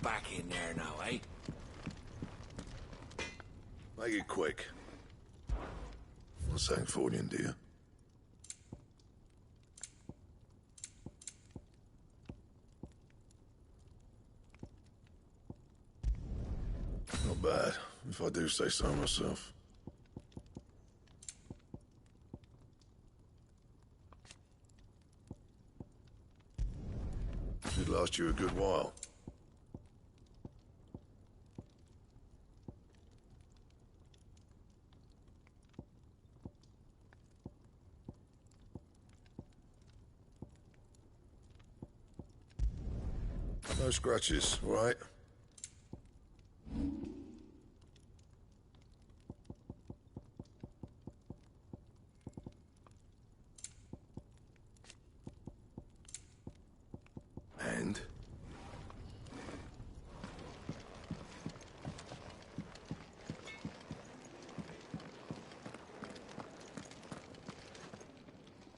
back in there now, eh? Make it quick. Not saying Fordian, do you? Not bad, if I do say so myself. Should last you a good while. No scratches, all right? And?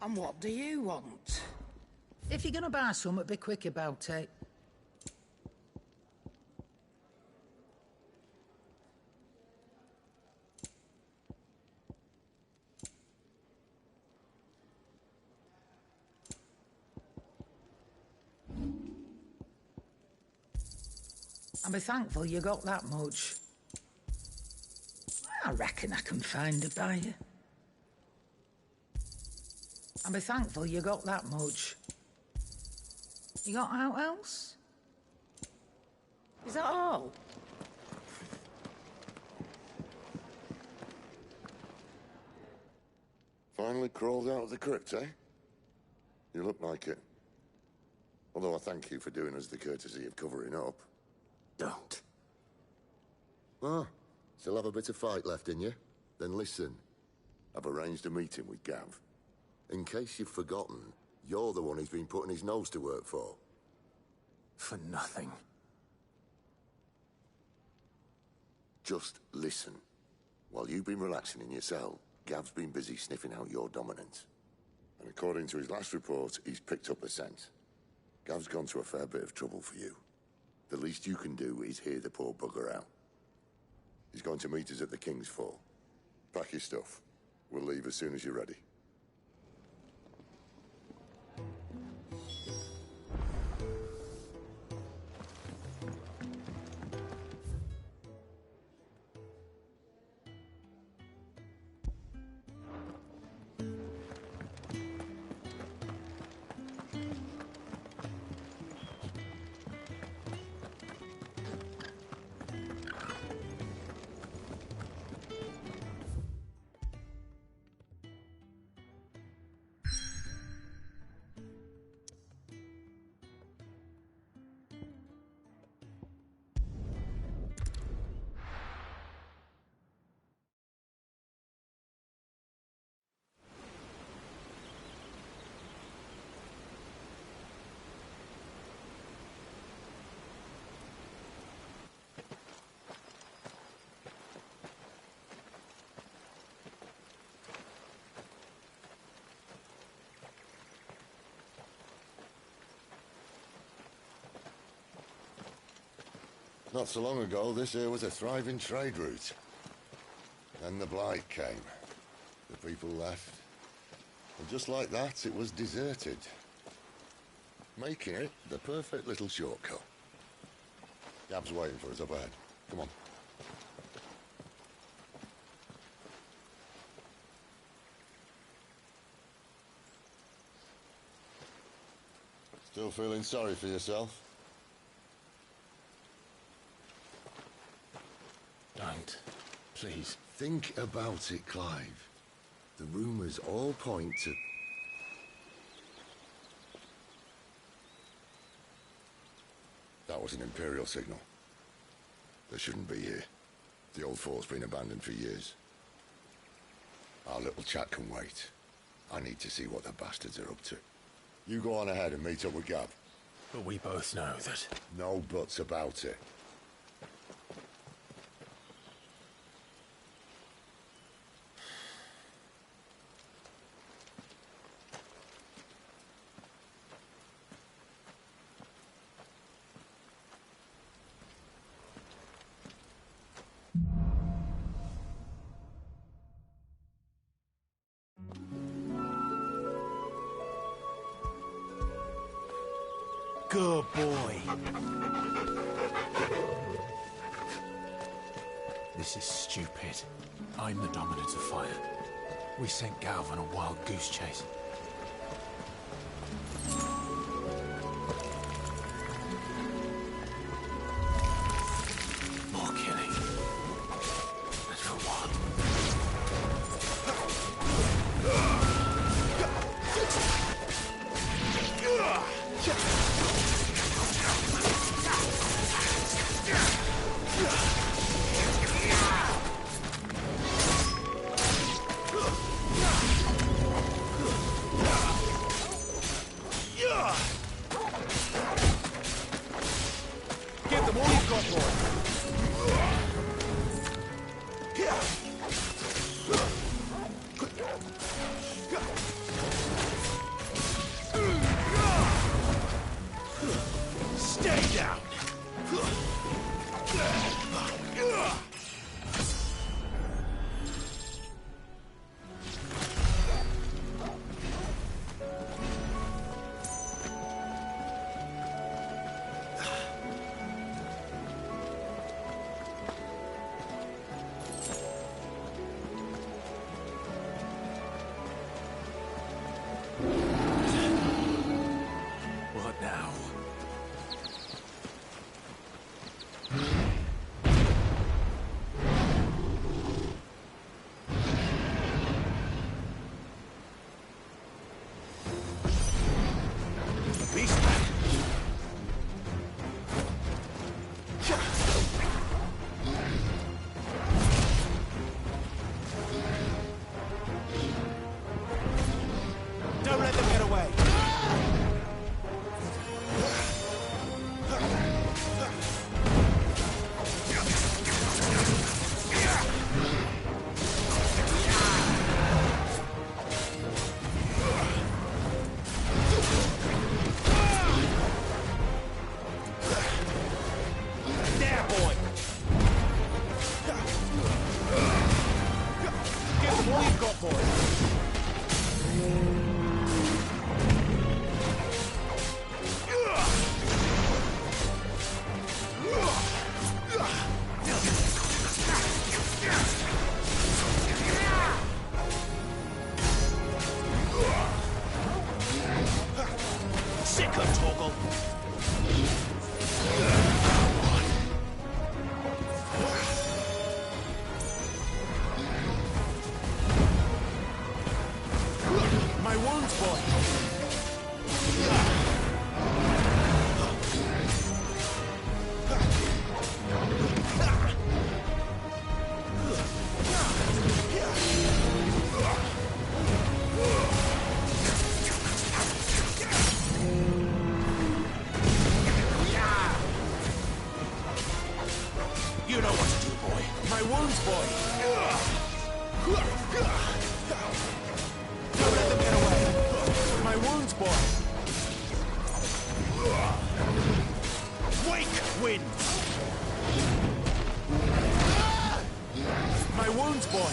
And what do you want? If you're gonna buy something, be quick about it. And be thankful you got that much. I reckon I can find a buyer. And be thankful you got that much. You got out else? Is that all? Finally crawled out of the crypt, eh? You look like it. Although I thank you for doing us the courtesy of covering up. Don't. Ah, still have a bit of fight left in you? Then listen. I've arranged a meeting with Gav. In case you've forgotten, you're the one he's been putting his nose to work for. For nothing. Just listen. While you've been relaxing in your cell, Gav's been busy sniffing out your dominance. And according to his last report, he's picked up the scent. Gav's gone to a fair bit of trouble for you. The least you can do is hear the poor bugger out. He's going to meet us at the King's Fall. Pack your stuff. We'll leave as soon as you're ready. Not so long ago, this here was a thriving trade route. Then the Blight came. The people left. And just like that, it was deserted. Making it the perfect little shortcut. Gab's waiting for us up ahead. Come on. Still feeling sorry for yourself? Don't. Please. Think about it, Clive. The rumours all point to... That was an Imperial signal. They shouldn't be here. The old fort's been abandoned for years. Our little chat can wait. I need to see what the bastards are up to. You go on ahead and meet up with Gav. But we both know that... No buts about it. Good boy. This is stupid. I'm the dominant of fire. We sent Galv on a wild goose chase. More killing. And for what? Give them all you've got, boy. Stay down. What now? Beastman. Don't let them get away. There, boy. Give them all you've got, boy. Sick of Torgal. My wounds, boy. You know what to do, boy. My wounds, boy. Don't let them get away. My wounds, boy. Wake winds. My wounds, boy.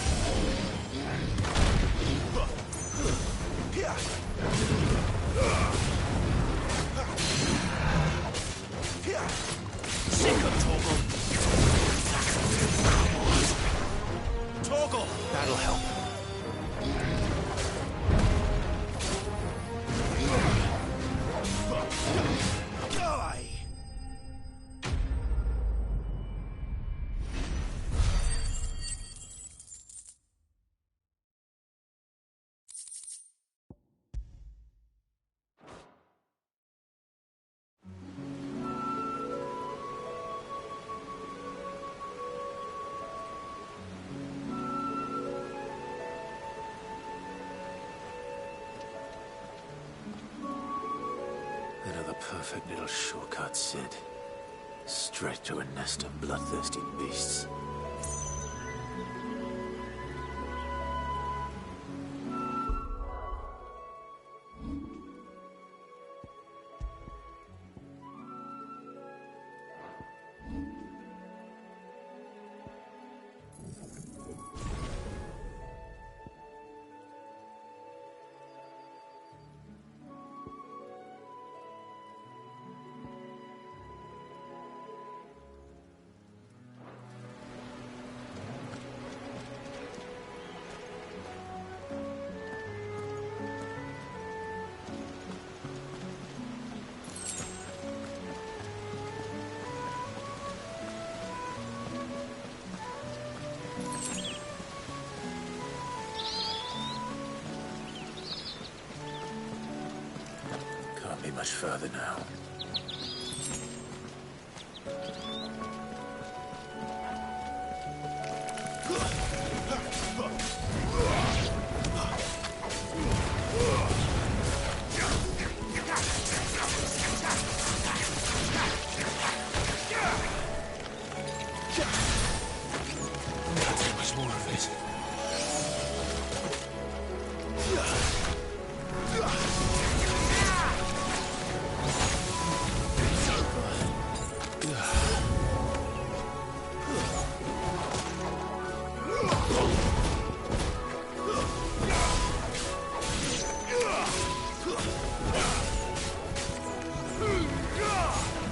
Sick of Torgal. Torgal. That'll help. Die. Another perfect little shortcut, Sid. Straight to a nest of bloodthirsty beasts. much further now. Can't take much more of it.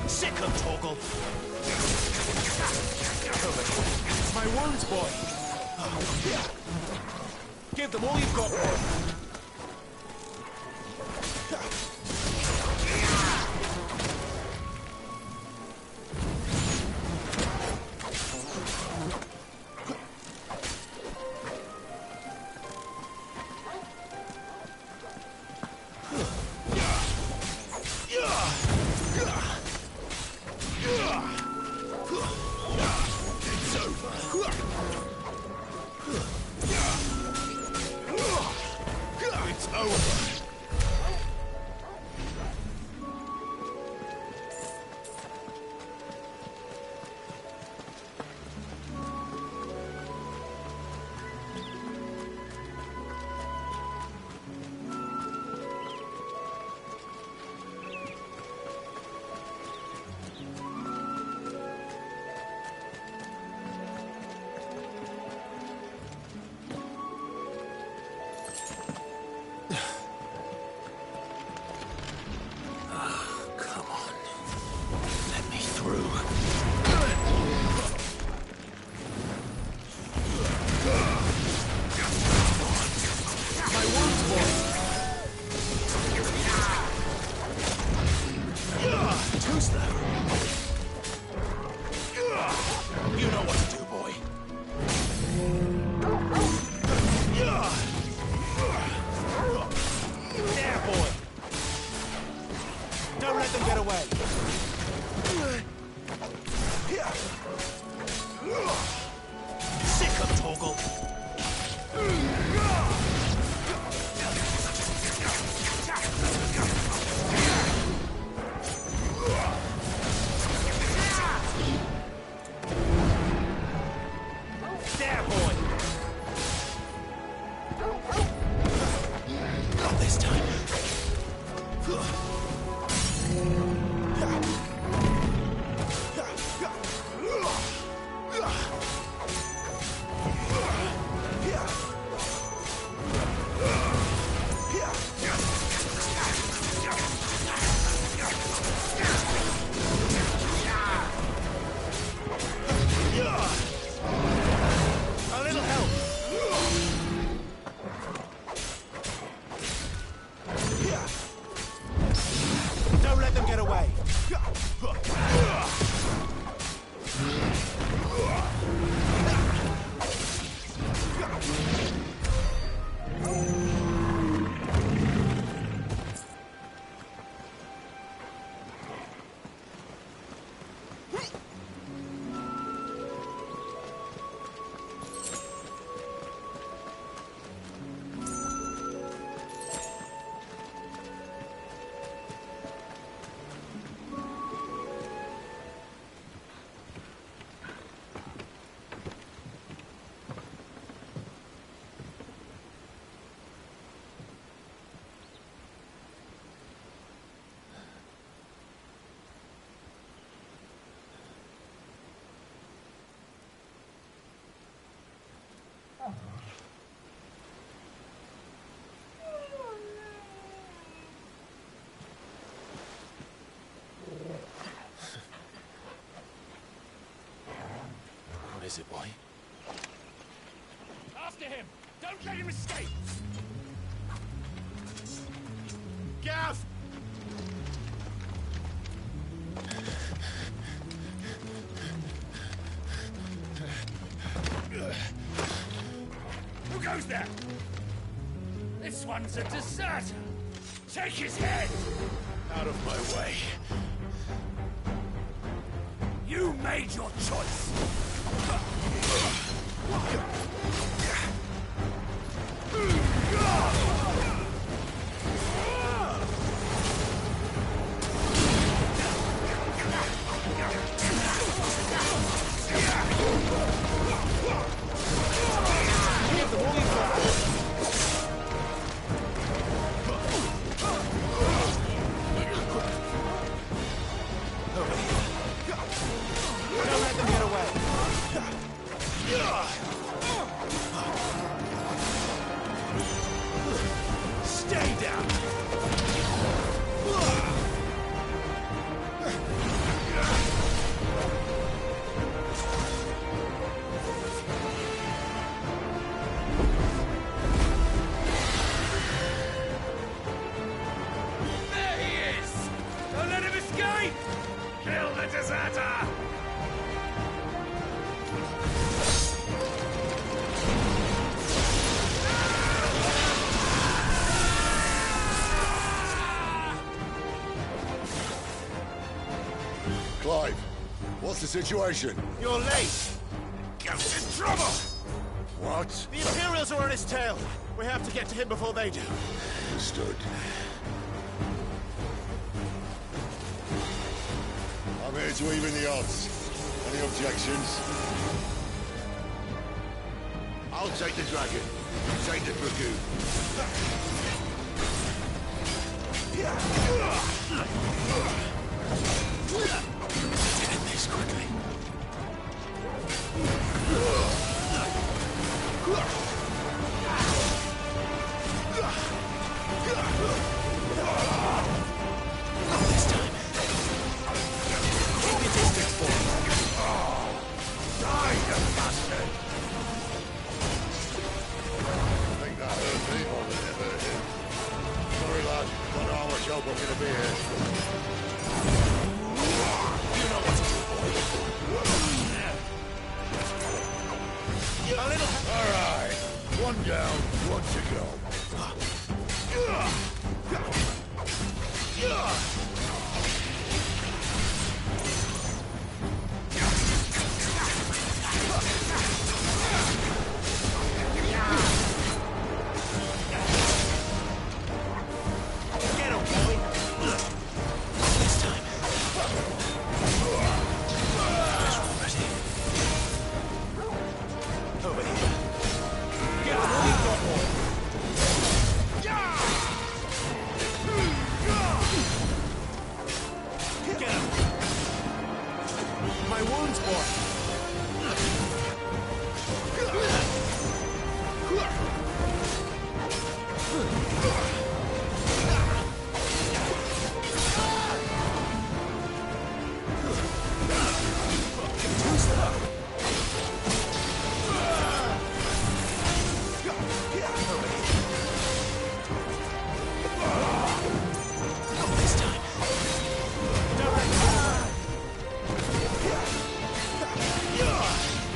Sick of Torgal. My wounds, boy. Give them all you've got, boy. It's over. Come on. Let me through. My wounds, boy. Too slow. You know what to do, boy. There, boy. Don't let them get away. Sick of Torgal. There, boy. Not this time. A little help. Don't let them get away. What is it, boy? After him! Don't let him escape! Gav! Who goes there? This one's a deserter. Take his head! Out of my way. You made your choice! Clive, what's the situation? You're late! Ghost in trouble! What? The Imperials are on his tail! We have to get to him before they do. Understood. I'm here to even the odds. Any objections? I'll take the dragon. You take the dragoon. End this quickly. Not this time. Keep your distance, boy. Die, you bastard! I think that hurt me more than it hurt him. Sorry, lad. Don't know how much help I'm gonna be here. You know what to do, boy. A little... All right. One down, one to go. Get him, boy. This time. Over here. Get him, all you've got, boy. Get him. My wounds, boy. Not this time.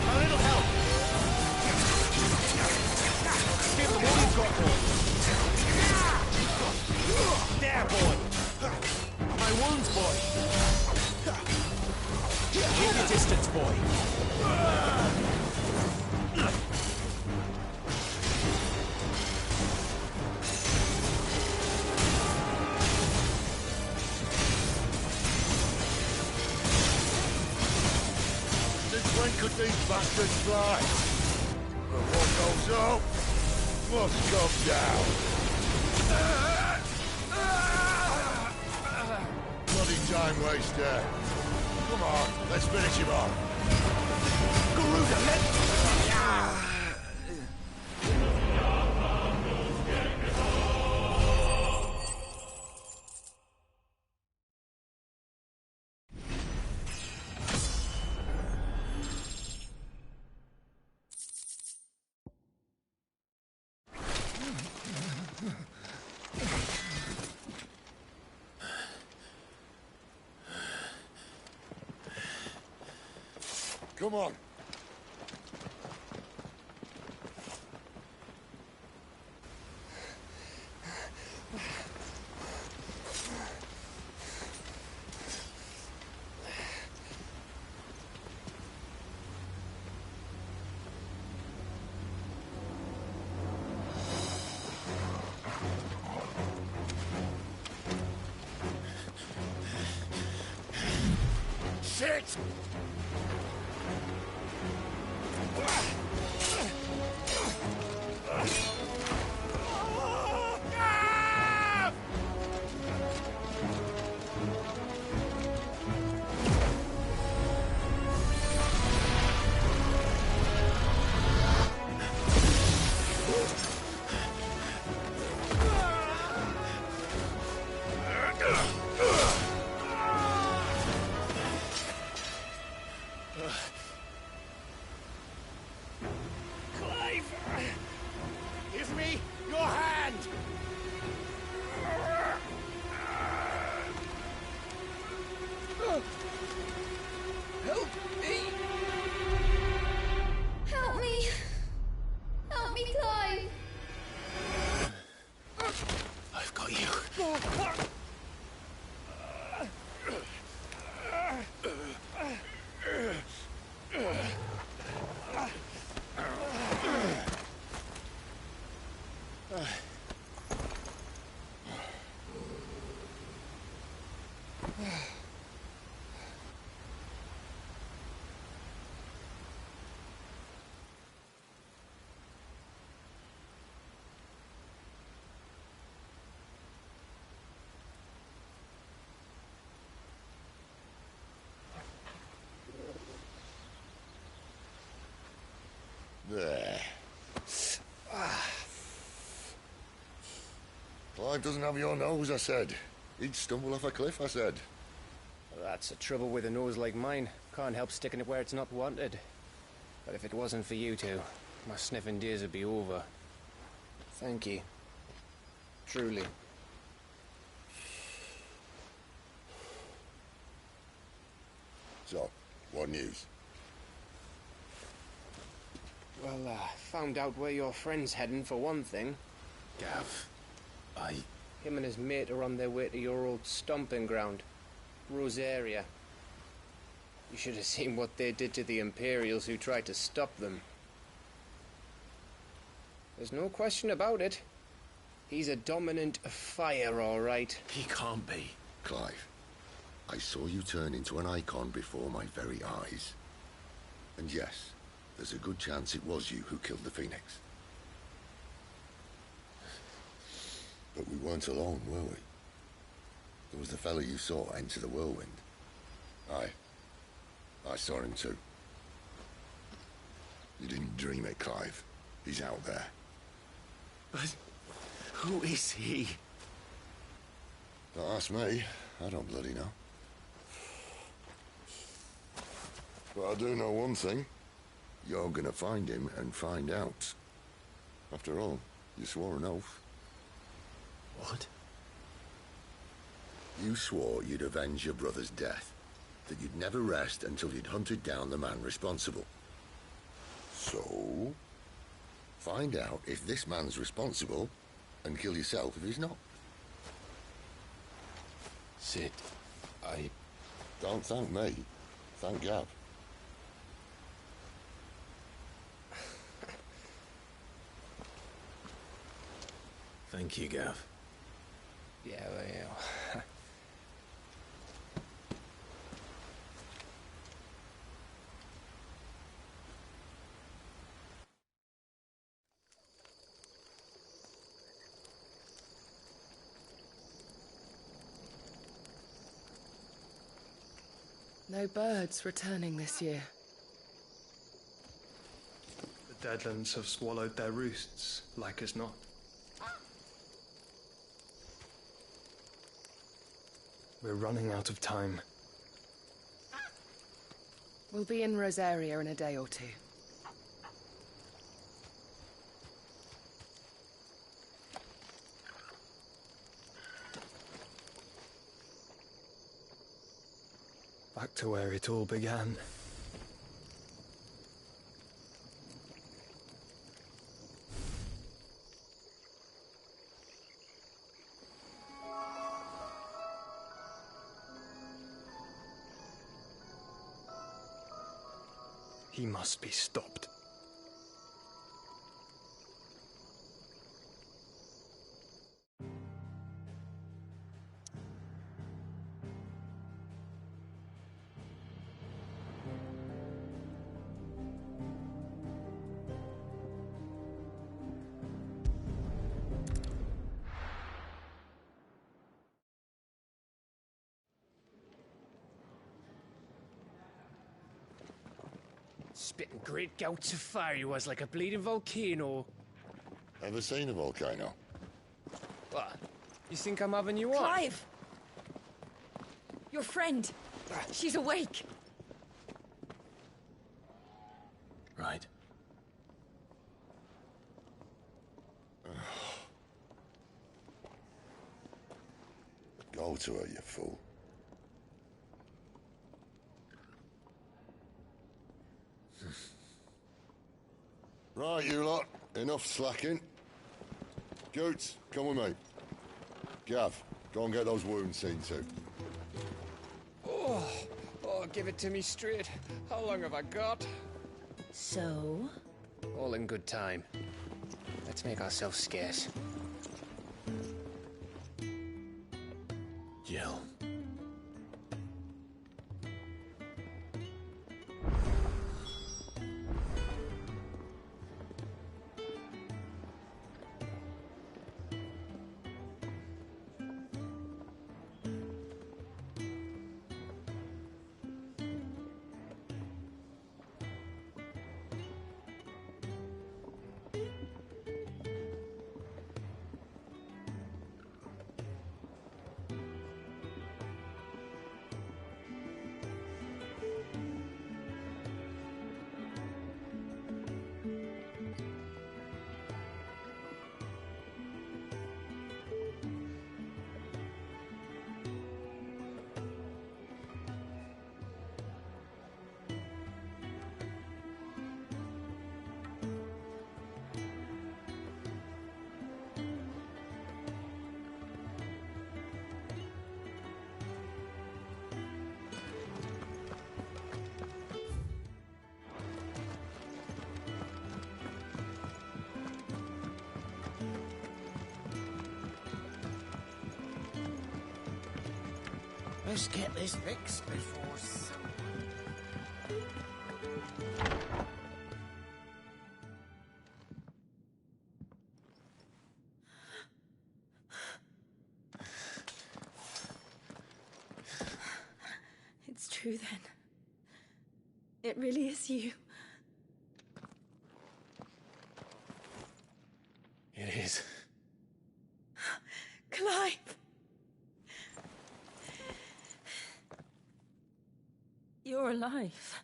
A little help. Give them all you've got, boy. There, boy. My wounds, boy. Keep your distance, boy. Since when could these bastards fly? But what goes up must come down. Bloody time waster. Come on, let's finish him off. Garuda, let... Come on. shit! Give me your hand! Help me! Help me! Help me, Clive! I've got you. There. Clive doesn't have your nose, I said. He'd stumble off a cliff, I said. That's the trouble with a nose like mine. Can't help sticking it where it's not wanted. But if it wasn't for you two, my sniffing days would be over. Thank you. Truly. So, what news? Well, found out where your friend's heading for one thing. Gav, Him and his mate are on their way to your old stomping ground, Rosaria. You should have seen what they did to the Imperials who tried to stop them. There's no question about it. He's a dominant fire, all right. he can't be. Clive, I saw you turn into an icon before my very eyes. And yes, there's a good chance it was you who killed the Phoenix. But we weren't alone, were we? There was the fellow you saw enter the whirlwind. I saw him too. You didn't dream it, Clive. He's out there. But who is he? Don't ask me. I don't bloody know. But I do know one thing. You're gonna find him and find out. After all, you swore an oath. What? You swore you'd avenge your brother's death. That you'd never rest until you'd hunted down the man responsible. So, find out if this man's responsible and kill yourself if he's not. Sid, Don't thank me. Thank Gav. Thank you, Gav. Yeah, well. No birds returning this year. The Deadlands have swallowed their roosts, like as not. We're running out of time. We'll be in Rosaria in a day or two. Back to where it all began. He must be stopped. Spitting great gouts of fire he was, like a bleeding volcano. Ever seen a volcano? What? You think I'm having you on? Clive! Your friend. She's awake. Right. Go to her, you fool. Right, you lot. Enough slacking. Goots, come with me. Gav, go and get those wounds seen to. Oh, give it to me straight. How long have I got? So? All in good time. Let's make ourselves scarce. Jill. Let's get this fixed before someone... It's true then. It really is you. It is. Clive! You're alive.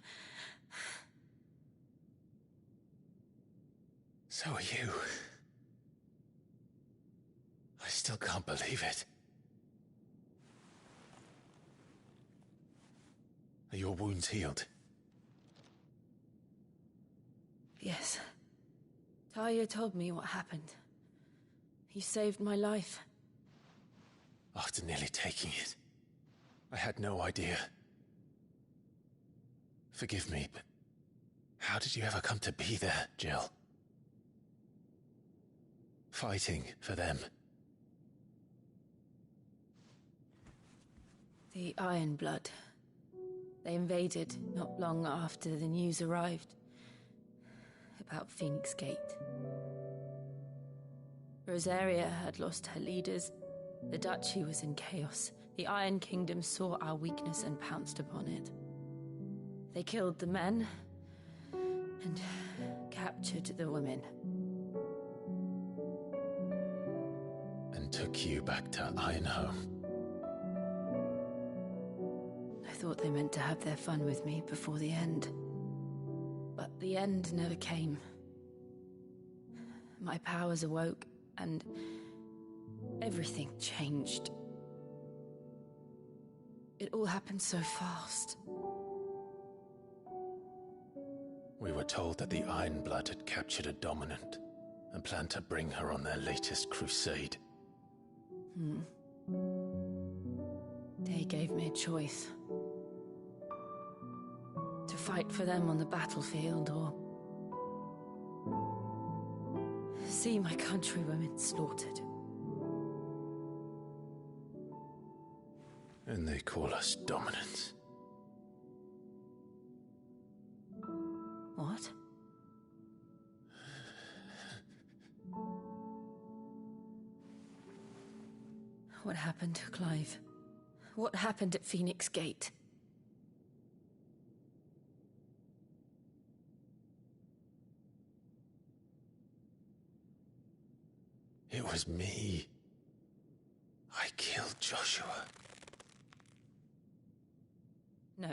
So are you. I still can't believe it. Are your wounds healed? Yes. Talia told me what happened. You saved my life. After nearly taking it, I had no idea. Forgive me, but how did you ever come to be there, Jill? Fighting for them. The Iron Blood. They invaded not long after the news arrived about Phoenix Gate. Rosaria had lost her leaders. The Duchy was in chaos. The Iron Kingdom saw our weakness and pounced upon it. They killed the men and captured the women. And took you back to Ironhome. I thought they meant to have their fun with me before the end. But the end never came. My powers awoke, and everything changed. It all happened so fast. We were told that the Iron Blood had captured a dominant and planned to bring her on their latest crusade. They gave me a choice. To fight for them on the battlefield or see my countrywomen slaughtered. And they call us dominants. What? What happened, Clive? What happened at Phoenix Gate? It was me. I killed Joshua. No,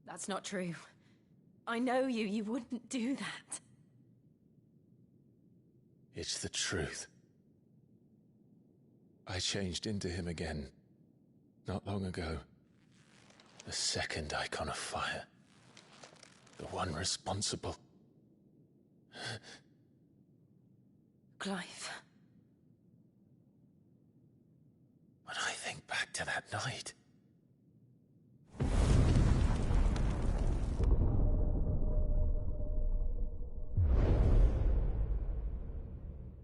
that's not true. I know you. You wouldn't do that. It's the truth. I changed into him again, not long ago. The second icon of fire. The one responsible. Clive. When I think back to that night...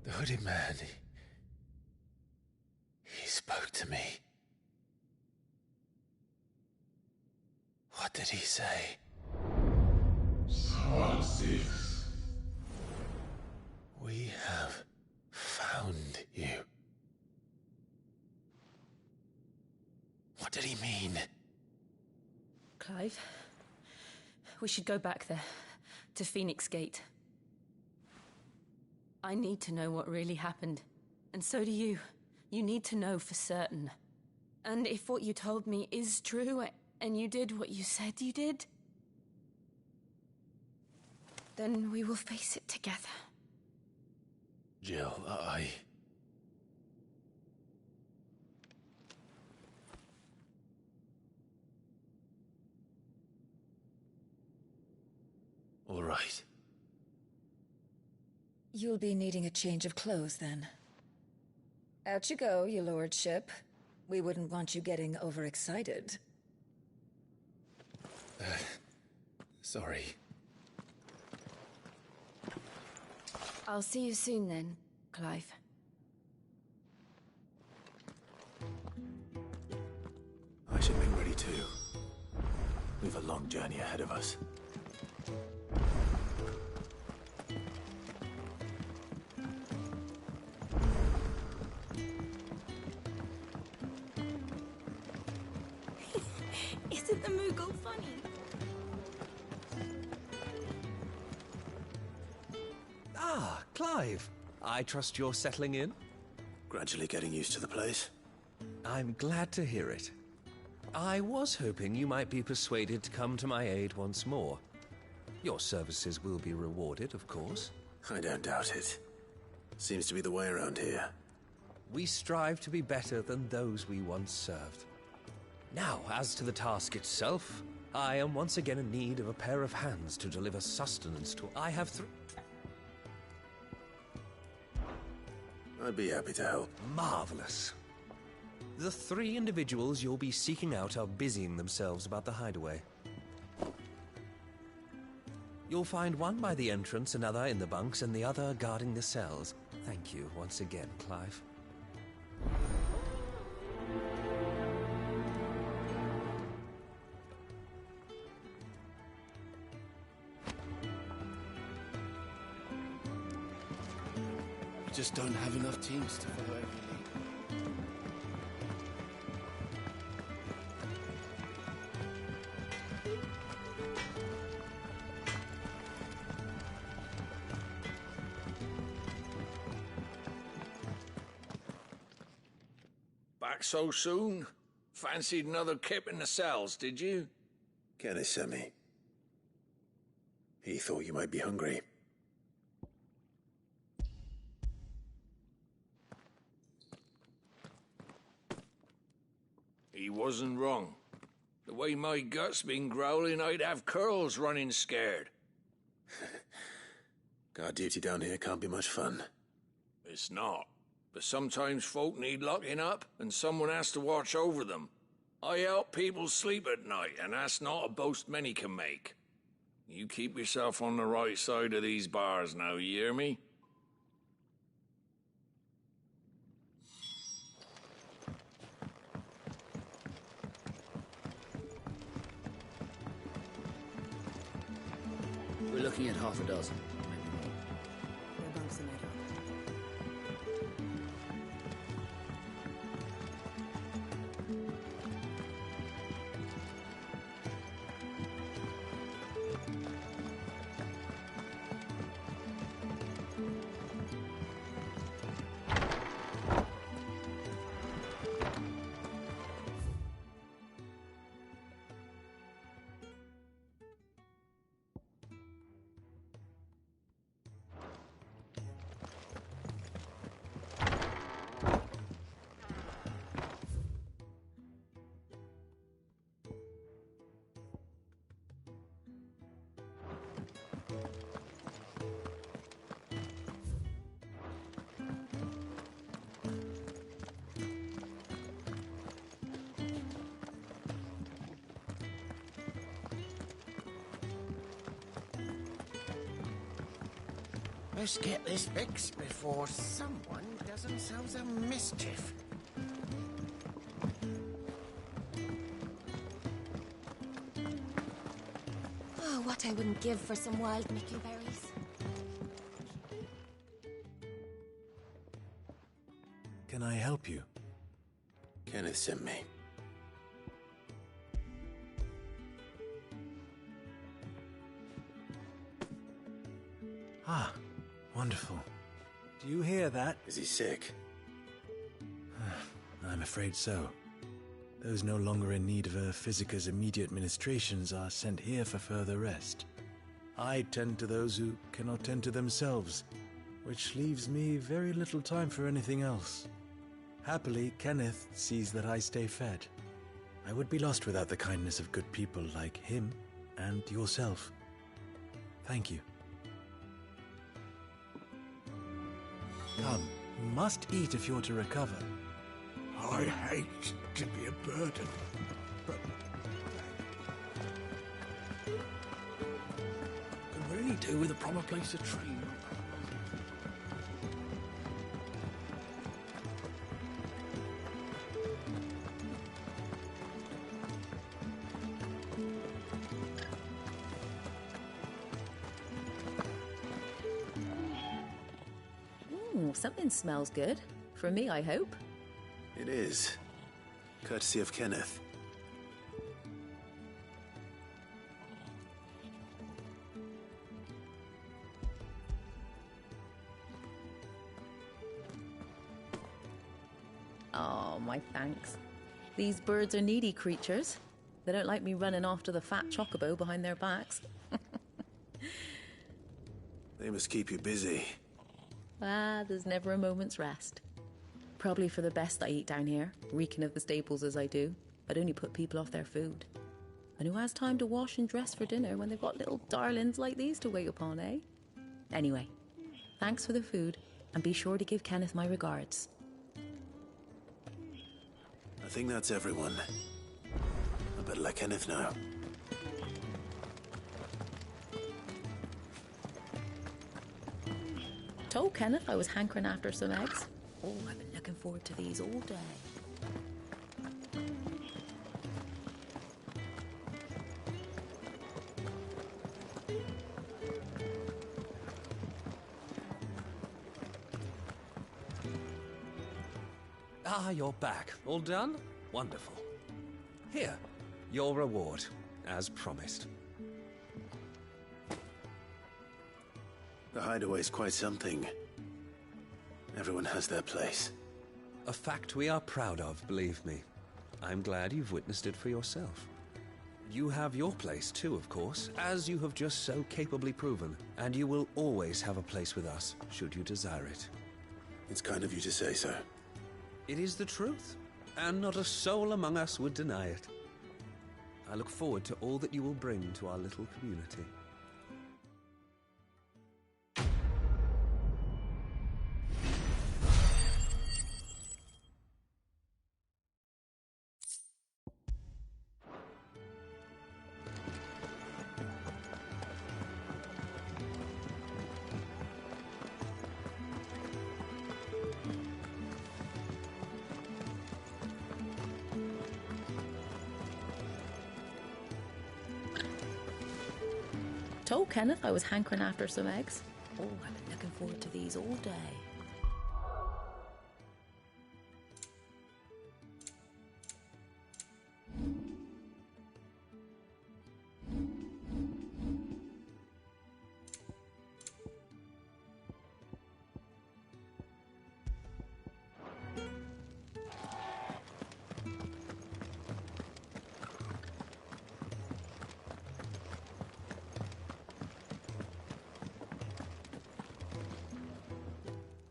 The hooded man, he spoke to me. What did he say? XVI. We have found you. What did he mean? Clive, we should go back there, to Phoenix Gate. I need to know what really happened, and so do you. You need to know for certain. And if what you told me is true, and you did what you said you did, then we will face it together. Jill, All right. You'll be needing a change of clothes, then. Out you go, your lordship. We wouldn't want you getting overexcited. Sorry. I'll see you soon then, Clive. I should be ready too. We've a long journey ahead of us. Isn't the Moogle funny? Ah, Clive. I trust you're settling in? Gradually getting used to the place. I'm glad to hear it. I was hoping you might be persuaded to come to my aid once more. Your services will be rewarded, of course. I don't doubt it. Seems to be the way around here. We strive to be better than those we once served. Now, as to the task itself, I am once again in need of a pair of hands to deliver sustenance to... I have I'd be happy to help. Marvelous. The 3 individuals you'll be seeking out are busying themselves about the hideaway. You'll find one by the entrance, another in the bunks, and the other guarding the cells. Thank you once again, Clive. We just don't have enough teams to follow every lead. Back so soon? Fancied another kip in the cells, did you? Kenneth sent me. He thought you might be hungry. He wasn't wrong. The way my gut's been growling, I'd have curls running scared. Guard duty down here can't be much fun. It's not. But sometimes folk need locking up, and someone has to watch over them. I help people sleep at night, and that's not a boast many can make. You keep yourself on the right side of these bars now, you hear me? We're looking at half a dozen, maybe more. Their bunks are made up. Let's get this fixed before someone does themselves a mischief. Oh, what I wouldn't give for some wild Mickey berries. Can I help you? Kenneth sent me. Ah, wonderful. Do you hear that? Is he sick? I'm afraid so. Those no longer in need of a Physica's immediate ministrations are sent here for further rest. I tend to those who cannot tend to themselves, which leaves me very little time for anything else. Happily, Kenneth sees that I stay fed. I would be lost without the kindness of good people like him and yourself. Thank you. Come, you must eat if you're to recover. I hate to be a burden, but could really do with a proper place to train. Something smells good. For me, I hope. It is. Courtesy of Kenneth. Oh, my thanks. These birds are needy creatures. They don't like me running off to the fat chocobo behind their backs. They must keep you busy. There's never a moment's rest. Probably for the best I eat down here, reeking of the staples as I do. I'd only put people off their food. And who has time to wash and dress for dinner when they've got little darlings like these to wait upon, eh? Anyway, thanks for the food, and be sure to give Kenneth my regards. I think that's everyone. I better let Kenneth know. Told Kenneth I was hankering after some eggs. Oh, I've been looking forward to these all day. Ah, you're back. All done? Wonderful. Here, your reward, as promised. The hideaway's quite something. Everyone has their place. A fact we are proud of, believe me. I'm glad you've witnessed it for yourself. You have your place too, of course, as you have just so capably proven, and you will always have a place with us, should you desire it. It's kind of you to say so. It is the truth, and not a soul among us would deny it. I look forward to all that you will bring to our little community. Told Kenneth I was hankering after some eggs. Oh, I've been looking forward to these all day.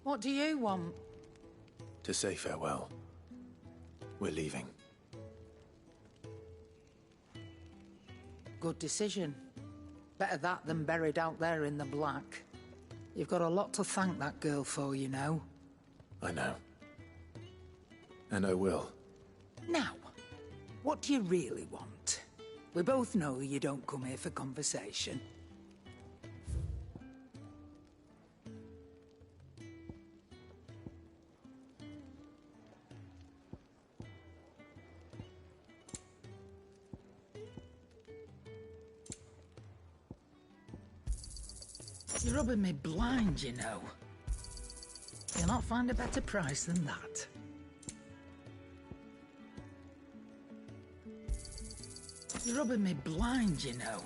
What do you want? To say farewell. We're leaving. Good decision. Better that than buried out there in the black. You've got a lot to thank that girl for, you know. I know. And I will. Now, what do you really want? We both know you don't come here for conversation. You're rubbing me blind, you know. You'll not find a better price than that. You're rubbing me blind, you know.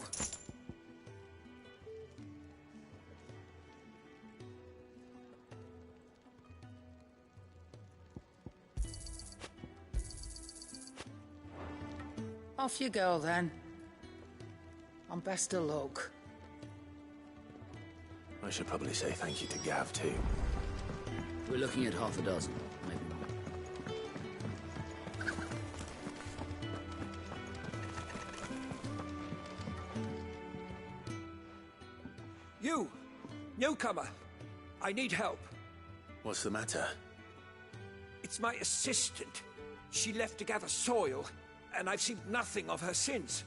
Off you go, then. And best of luck. I should probably say thank you to Gav, too. We're looking at half a dozen, maybe more. You! Newcomer! I need help. What's the matter? It's my assistant. She left to gather soil, and I've seen nothing of her since.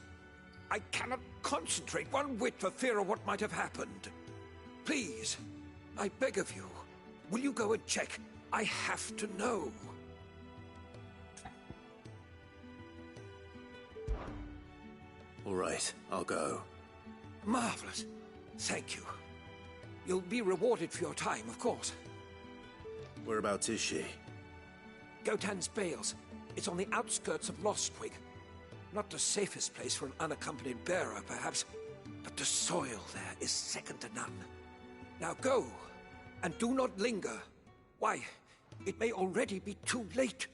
I cannot concentrate one whit for fear of what might have happened. Please, I beg of you, will you go and check? I have to know. All right, I'll go. Marvelous. Thank you. You'll be rewarded for your time, of course. Whereabouts is she? Gotan's Bales. It's on the outskirts of Lostwig. Not the safest place for an unaccompanied bearer, perhaps, but the soil there is second to none. Now go, and do not linger. Why, it may already be too late.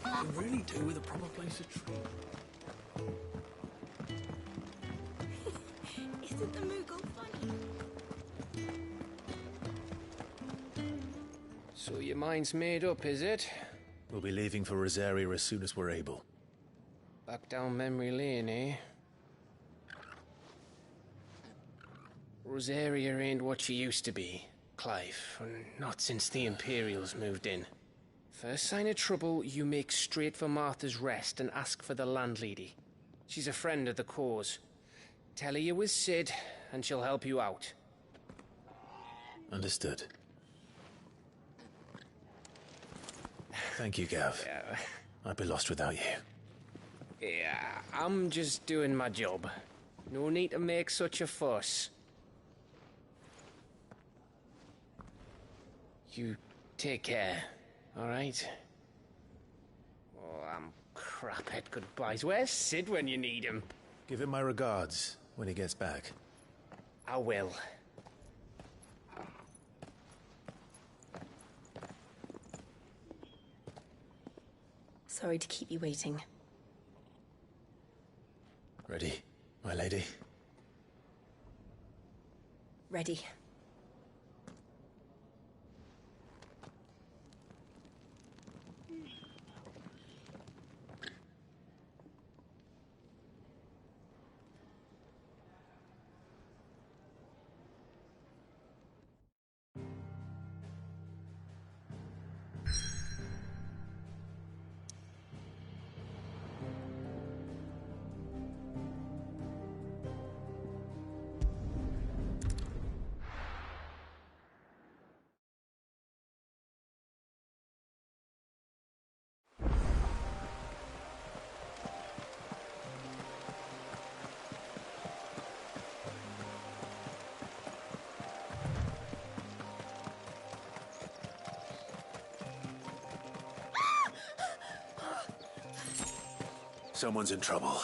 I really do with a proper place to treat. Isn't the Moogle funny? So your mind's made up, is it? We'll be leaving for Rosaria as soon as we're able. Back down memory lane, eh? Rosaria ain't what she used to be, Clive. Not since the Imperials moved in. First sign of trouble, you make straight for Martha's Rest and ask for the landlady. She's a friend of the cause. Tell her you was Sid, and she'll help you out. Understood. Thank you, Gav. Yeah. I'd be lost without you. Yeah, I'm just doing my job. No need to make such a fuss. You take care, all right? Oh, I'm crap at goodbyes. Where's Sid when you need him? Give him my regards when he gets back. I will. Sorry to keep you waiting. Ready, my lady? Ready. Someone's in trouble.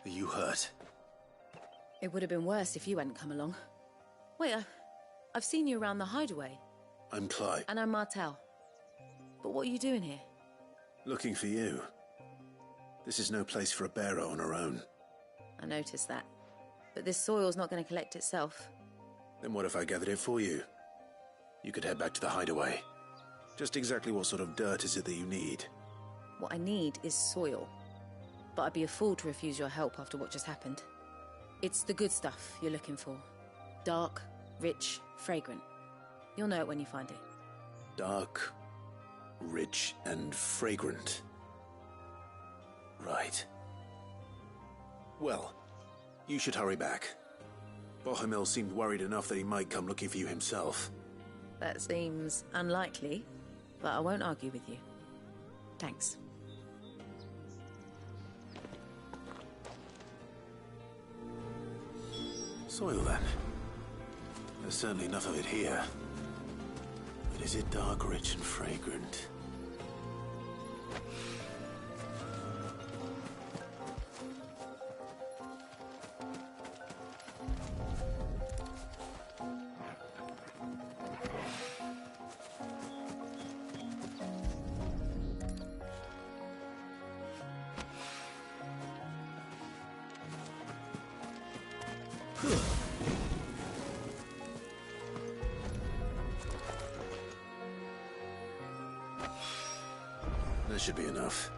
Are you hurt? It would have been worse if you hadn't come along. Wait, I've seen you around the hideaway. I'm Clive. And I'm Martel. But what are you doing here? Looking for you. This is no place for a bearer on her own. I noticed that. But this soil's not going to collect itself. Then what if I gathered it for you? You could head back to the hideaway. Just exactly what sort of dirt is it that you need? What I need is soil. But I'd be a fool to refuse your help after what just happened. It's the good stuff you're looking for. Dark, rich, fragrant. You'll know it when you find it. Dark, rich, and fragrant. Right. Well, you should hurry back. Bohemil seemed worried enough that he might come looking for you himself. That seems unlikely, but I won't argue with you. Thanks. Soil, then. There's certainly enough of it here. But is it dark, rich, and fragrant? That should be enough.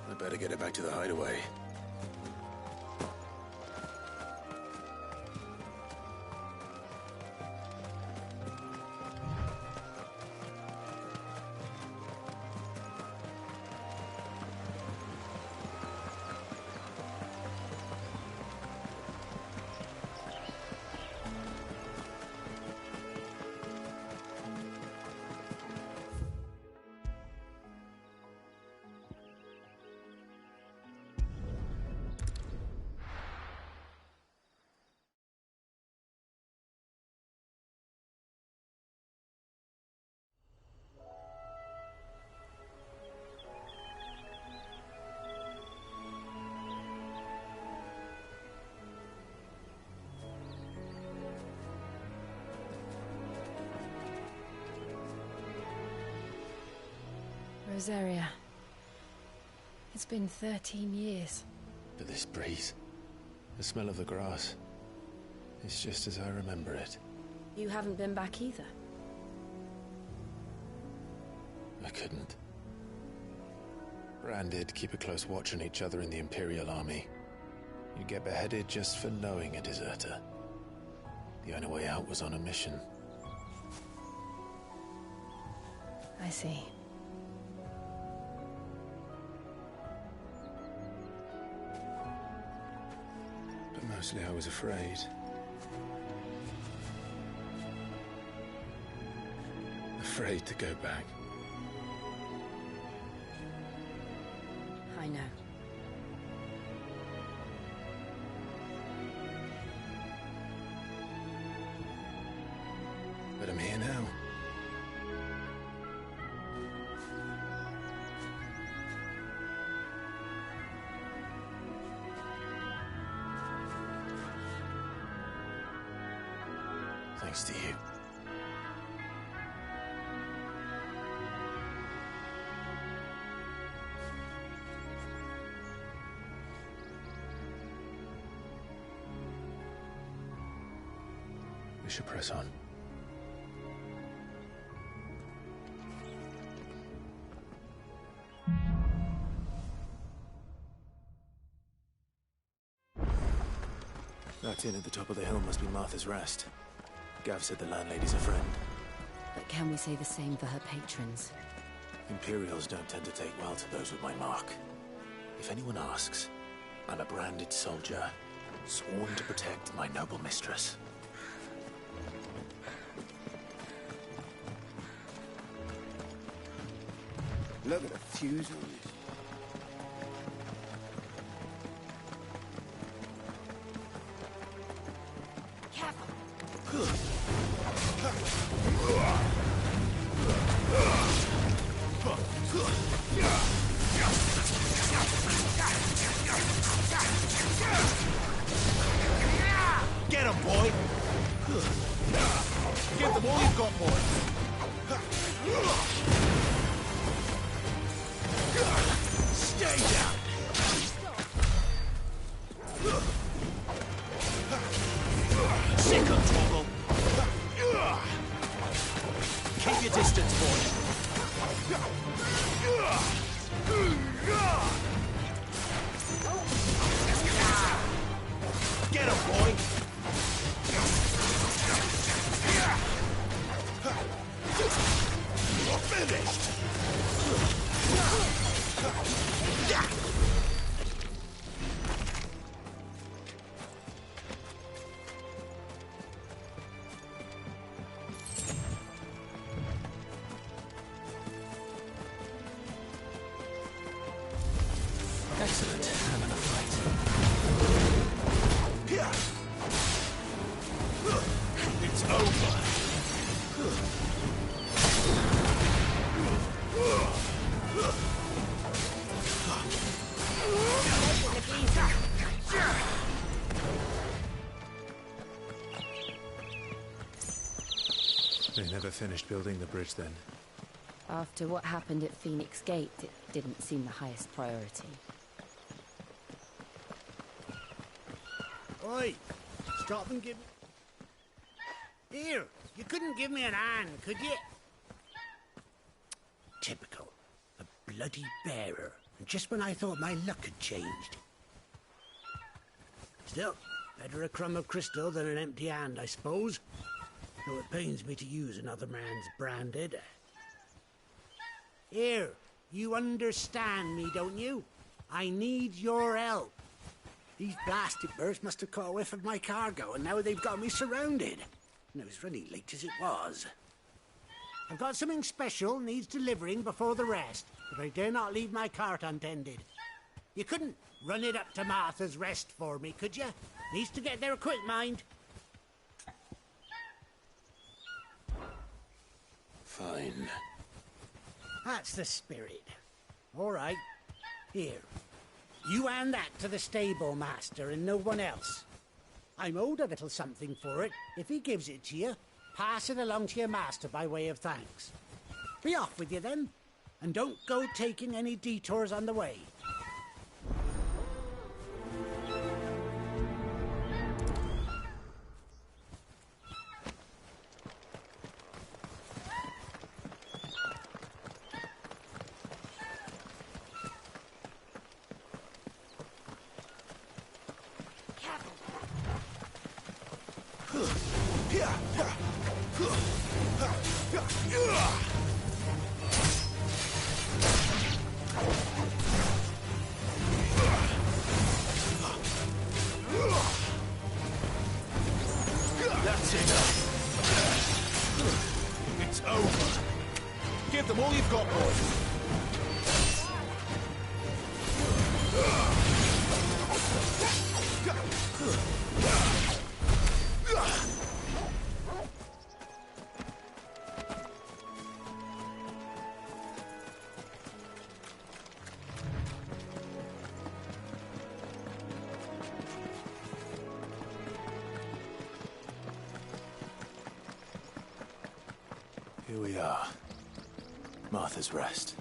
I better get it back to the hideaway. Rosaria. It's been 13 years. But this breeze, the smell of the grass, it's just as I remember it. You haven't been back either. I couldn't. Branded, keep a close watch on each other in the Imperial Army. You'd get beheaded just for knowing a deserter. The only way out was on a mission. I see. But mostly I was afraid. Afraid to go back. I know. But I'm here now. Thanks to you. We should press on. That inn at the top of the hill must be Martha's Rest. Gav said the landlady's a friend. But can we say the same for her patrons? Imperials don't tend to take well to those with my mark. If anyone asks, I'm a branded soldier, sworn to protect my noble mistress. Look at the fuse on this. Get him, boy! Give them all you've got, boy! Stay down! Sick of trouble! Keep your distance, boy! Get him, boy! You're finished! Excellent. Having a fight. It's over. They never finished building the bridge then. After what happened at Phoenix Gate, it didn't seem the highest priority. Oi! Stop and give me... Here! You couldn't give me an hand, could you? Typical. A bloody bearer. And just when I thought my luck had changed. Still, better a crumb of crystal than an empty hand, I suppose. Though it pains me to use another man's branded. Here, you understand me, don't you? I need your help. These blasted birds must have caught a whiff of my cargo, and now they've got me surrounded. And it was running late as it was. I've got something special needs delivering before the rest, but I dare not leave my cart untended. You couldn't run it up to Martha's Rest for me, could you? Needs to get there quick, mind. Fine. That's the spirit. All right. Here. You hand that to the stable master and no one else. I'm owed a little something for it. If he gives it to you, pass it along to your master by way of thanks. Be off with you then, and don't go taking any detours on the way. That's enough. It's over. Give them all you've got, boys. Here we are. Martha's Rest.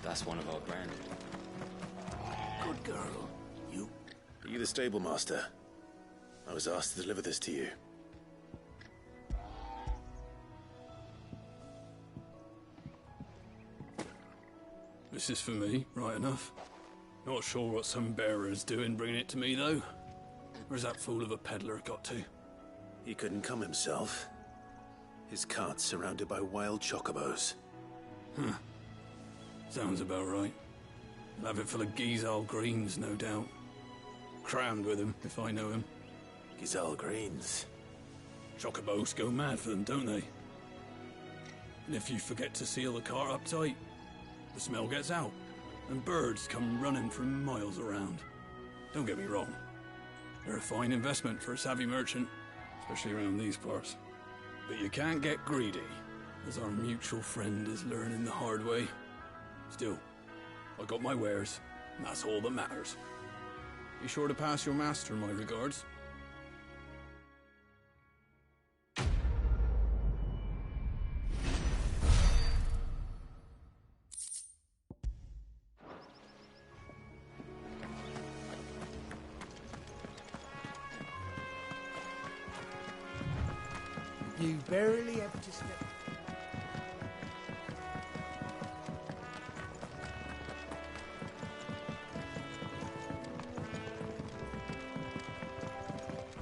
That's one of our branded. Good girl. You? Are you the stable master? I was asked to deliver this to you. This is for me, right enough. Not sure what some bearer's doing bringing it to me, though. Where's that fool of a peddler got to? He couldn't come himself. His cart's surrounded by wild chocobos. Huh. Sounds about right. He'll have it full of Gizal greens, no doubt. Crammed with him, if I know him. Gizal greens? Chocobos go mad for them, don't they? And if you forget to seal the cart up tight, the smell gets out, and birds come running from miles around. Don't get me wrong. They're a fine investment for a savvy merchant, especially around these parts. But you can't get greedy, as our mutual friend is learning the hard way. Still, I got my wares, and that's all that matters. Be sure to pass your master my regards. You barely ever to step.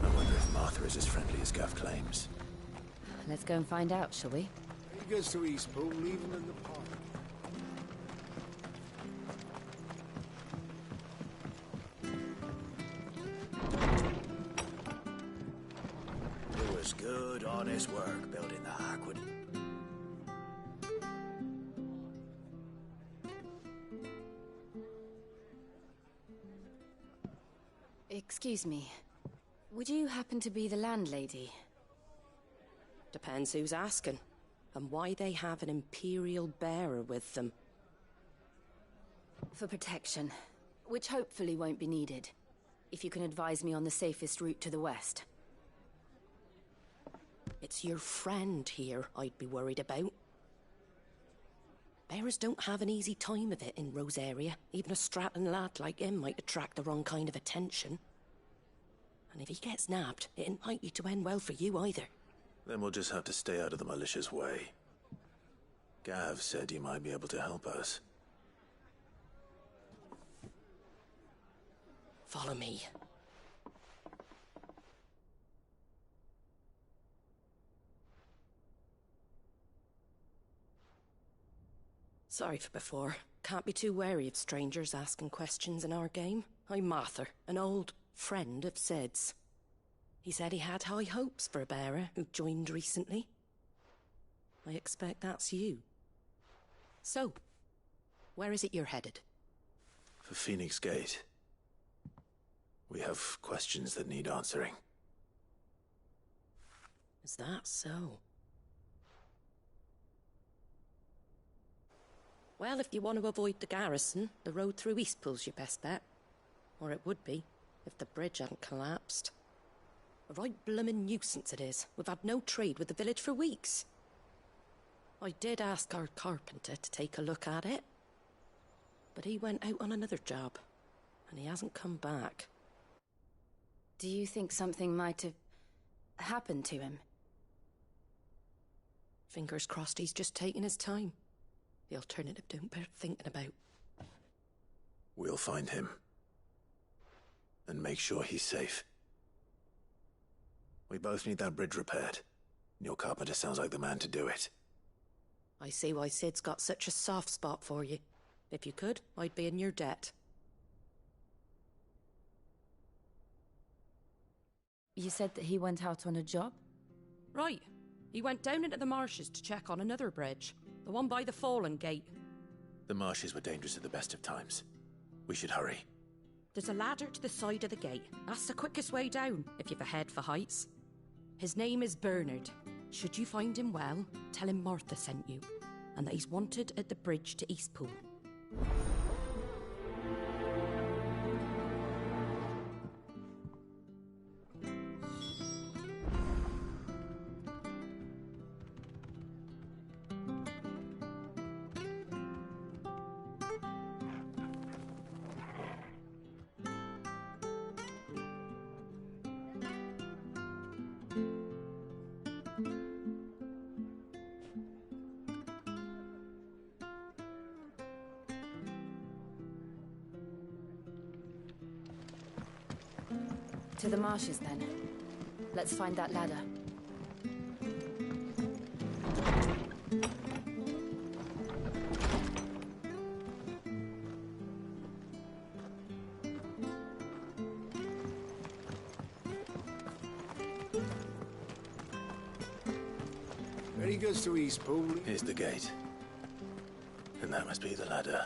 I wonder if Martha is as friendly as Gav claims. Let's go and find out, shall we? He goes to Eastpool, leave him in the park. It was good, honest work building the Hagwood. Excuse me. Would you happen to be the landlady? Depends who's asking, and why they have an Imperial bearer with them. For protection, which hopefully won't be needed. If you can advise me on the safest route to the west. It's your friend here I'd be worried about. Bearers don't have an easy time of it in Rosaria. Even a strapping lad like him might attract the wrong kind of attention. And if he gets nabbed, it ain't likely to end well for you either. Then we'll just have to stay out of the malicious way. Gav said he might be able to help us. Follow me. Sorry for before. Can't be too wary of strangers asking questions in our game. I'm Martha, an old friend of Sid's. He said he had high hopes for a bearer who joined recently. I expect that's you. So, where is it you're headed? For Phoenix Gate. We have questions that need answering. Is that so? Well, if you want to avoid the garrison, the road through Eastpool's your best bet. Or it would be, if the bridge hadn't collapsed. A right bloomin' nuisance it is. We've had no trade with the village for weeks. I did ask our carpenter to take a look at it. But he went out on another job, and he hasn't come back. Do you think something might have happened to him? Fingers crossed he's just taking his time. The alternative don't bear thinking about. We'll find him. And make sure he's safe. We both need that bridge repaired. Your carpenter sounds like the man to do it. I see why Sid's got such a soft spot for you. If you could, I'd be in your debt. You said that he went out on a job? Right. He went down into the marshes to check on another bridge. The one by the Fallen Gate. The marshes were dangerous at the best of times. We should hurry. There's a ladder to the side of the gate. That's the quickest way down, if you've a head for heights. His name is Bernard. Should you find him well, tell him Martha sent you, and that he's wanted at the bridge to Eastpool. To the marshes, then. Let's find that ladder. Ready goes to Eastpool. Here's the gate. And that must be the ladder.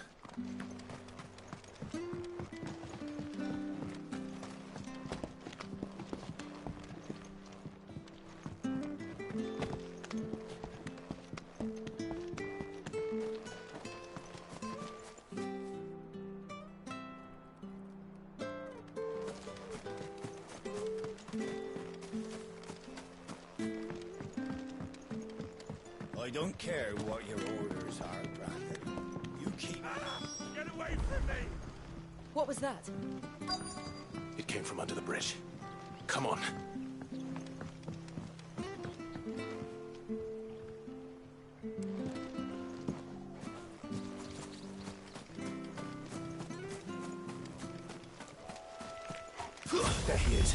I don't care what your orders are, Brandon. You keep... Get away from me! What was that? It came from under the bridge. Come on. There he is.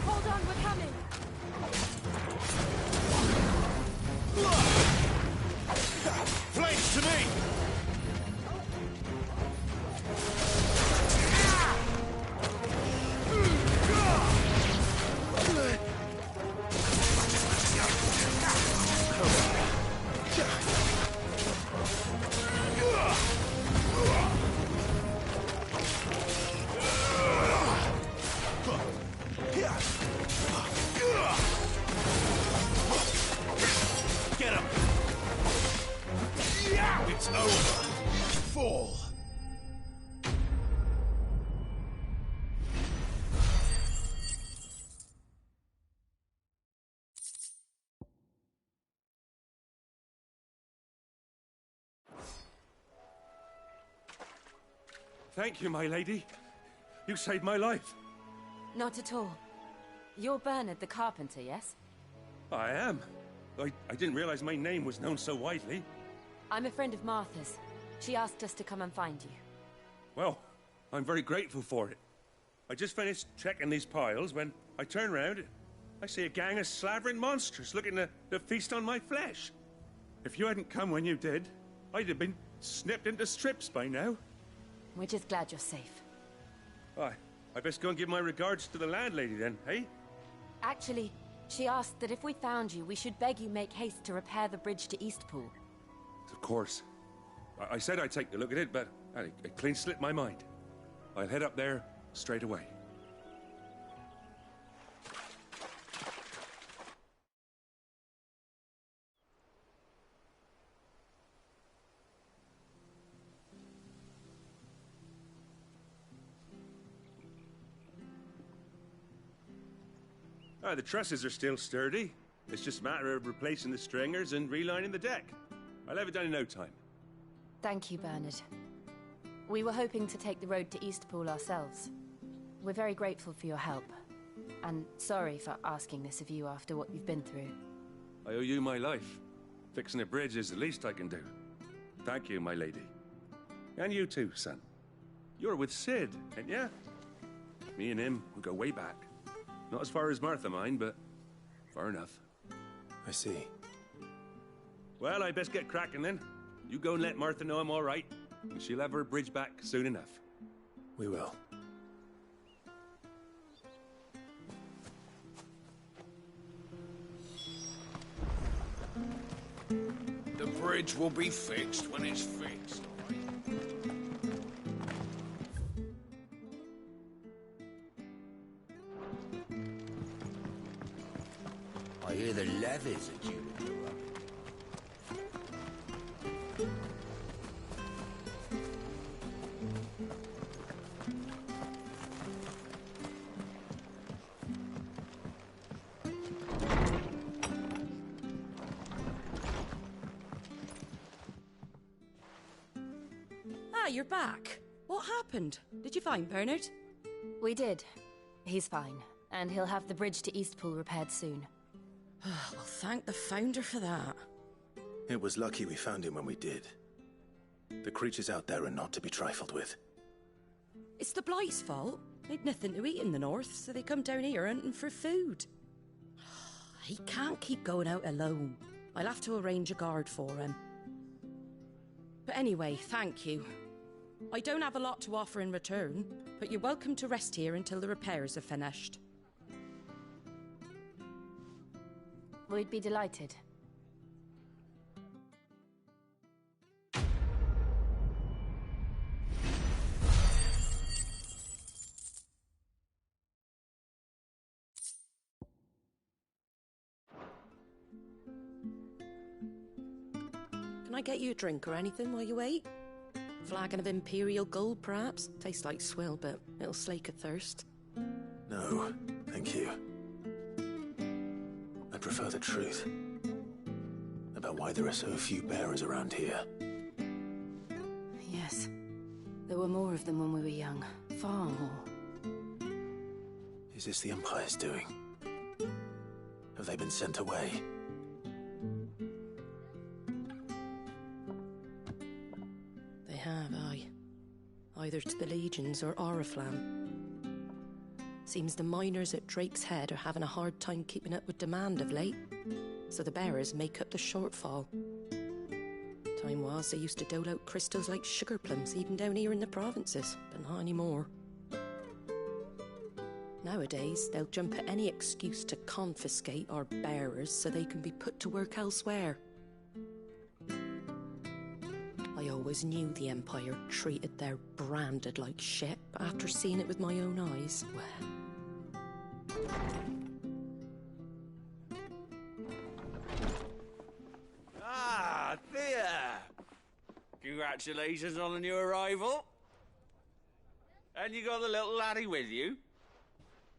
Hold on, we're coming! Flanks to me! Get him! It's over. Fall. Thank you, my lady. You saved my life. Not at all. You're Bernard the carpenter, yes? I am. I didn't realize my name was known so widely. I'm a friend of Martha's. She asked us to come and find you. Well, I'm very grateful for it. I just finished checking these piles when I turn round. I see a gang of slavering monsters looking to feast on my flesh. If you hadn't come when you did, I'd have been snipped into strips by now. We're just glad you're safe. I best go and give my regards to the landlady then, eh? Actually, she asked that if we found you, we should beg you make haste to repair the bridge to Eastpool. Of course. I said I'd take a look at it, but it clean slipped my mind. I'll head up there straight away. The trusses are still sturdy. It's just a matter of replacing the stringers and relining the deck. I'll have it done in no time. Thank you, Bernard. We were hoping to take the road to Eastpool ourselves. We're very grateful for your help. And sorry for asking this of you after what you've been through. I owe you my life. Fixing a bridge is the least I can do. Thank you, my lady. And you too, son. You're with Sid, ain't ya? Me and him, we go way back. Not as far as Martha, mind, but far enough. I see. Well, I best get cracking then. You go and let Martha know I'm all right, and she'll have her bridge back soon enough. We will. The bridge will be fixed when it's fixed. I hear the levies are due to go up. You're back. What happened? Did you find Bernard? We did. He's fine, and he'll have the bridge to Eastpool repaired soon. Well, thank the Founder for that. It was lucky we found him when we did. The creatures out there are not to be trifled with. It's the Blight's fault. They'd nothing to eat in the north, so they come down here hunting for food. He can't keep going out alone. I'll have to arrange a guard for him. But anyway, thank you. I don't have a lot to offer in return, but you're welcome to rest here until the repairs are finished. We'd be delighted. Can I get you a drink or anything while you wait? Flagon of Imperial Gold, perhaps? Tastes like swill, but it'll slake a thirst. No, thank you. I prefer the truth. about why there are so few bearers around here? Yes. There were more of them when we were young. Far more. Is this the Empire's doing? Have they been sent away? They have, aye. Either to the Legions or Oriflamme. Seems the miners at Drake's Head are having a hard time keeping up with demand of late, so the bearers make up the shortfall. Time was they used to dole out crystals like sugar plums even down here in the provinces, but not anymore. Nowadays, they'll jump at any excuse to confiscate our bearers so they can be put to work elsewhere. I always knew the Empire treated their branded like shit, but after seeing it with my own eyes, well... Ah, Thea! Congratulations on the new arrival. And you got the little laddie with you?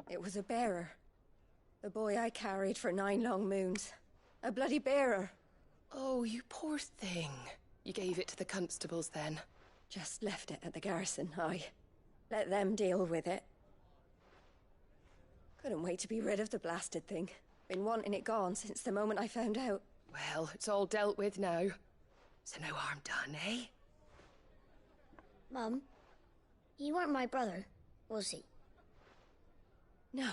It was a bearer. The boy I carried for 9 long moons. A bloody bearer. Oh, you poor thing. You gave it to the constables then? Just left it at the garrison, aye. Let them deal with it. Couldn't wait to be rid of the blasted thing. Been wanting it gone since the moment I found out. Well, it's all dealt with now. So no harm done, eh? Mum, he weren't my brother, was he? No.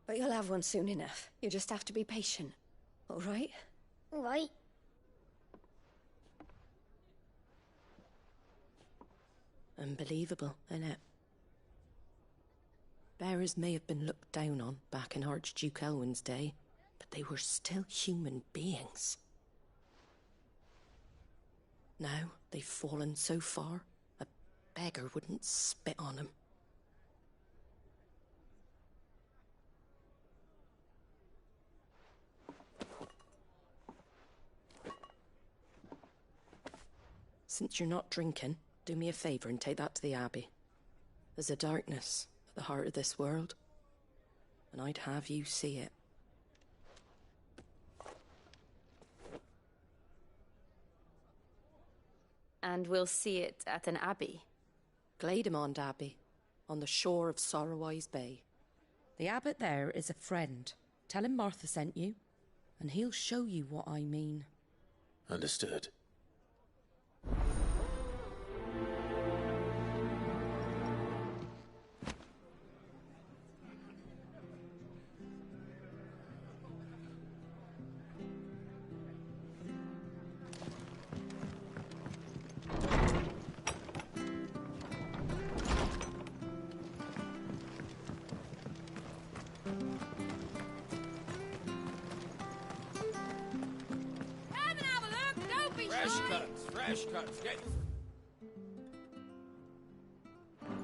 But you'll have one soon enough. You just have to be patient. All right? All right. Unbelievable, innit? Bearers may have been looked down on back in Archduke Elwin's day, but they were still human beings. Now they've fallen so far, a beggar wouldn't spit on them. Since you're not drinking, do me a favour and take that to the Abbey. There's a darkness at the heart of this world, and I'd have you see it. And we'll see it at an abbey? Glademond Abbey, on the shore of Sorrowise Bay. The abbot there is a friend. Tell him Martha sent you, and he'll show you what I mean. Understood. Fresh cuts, get...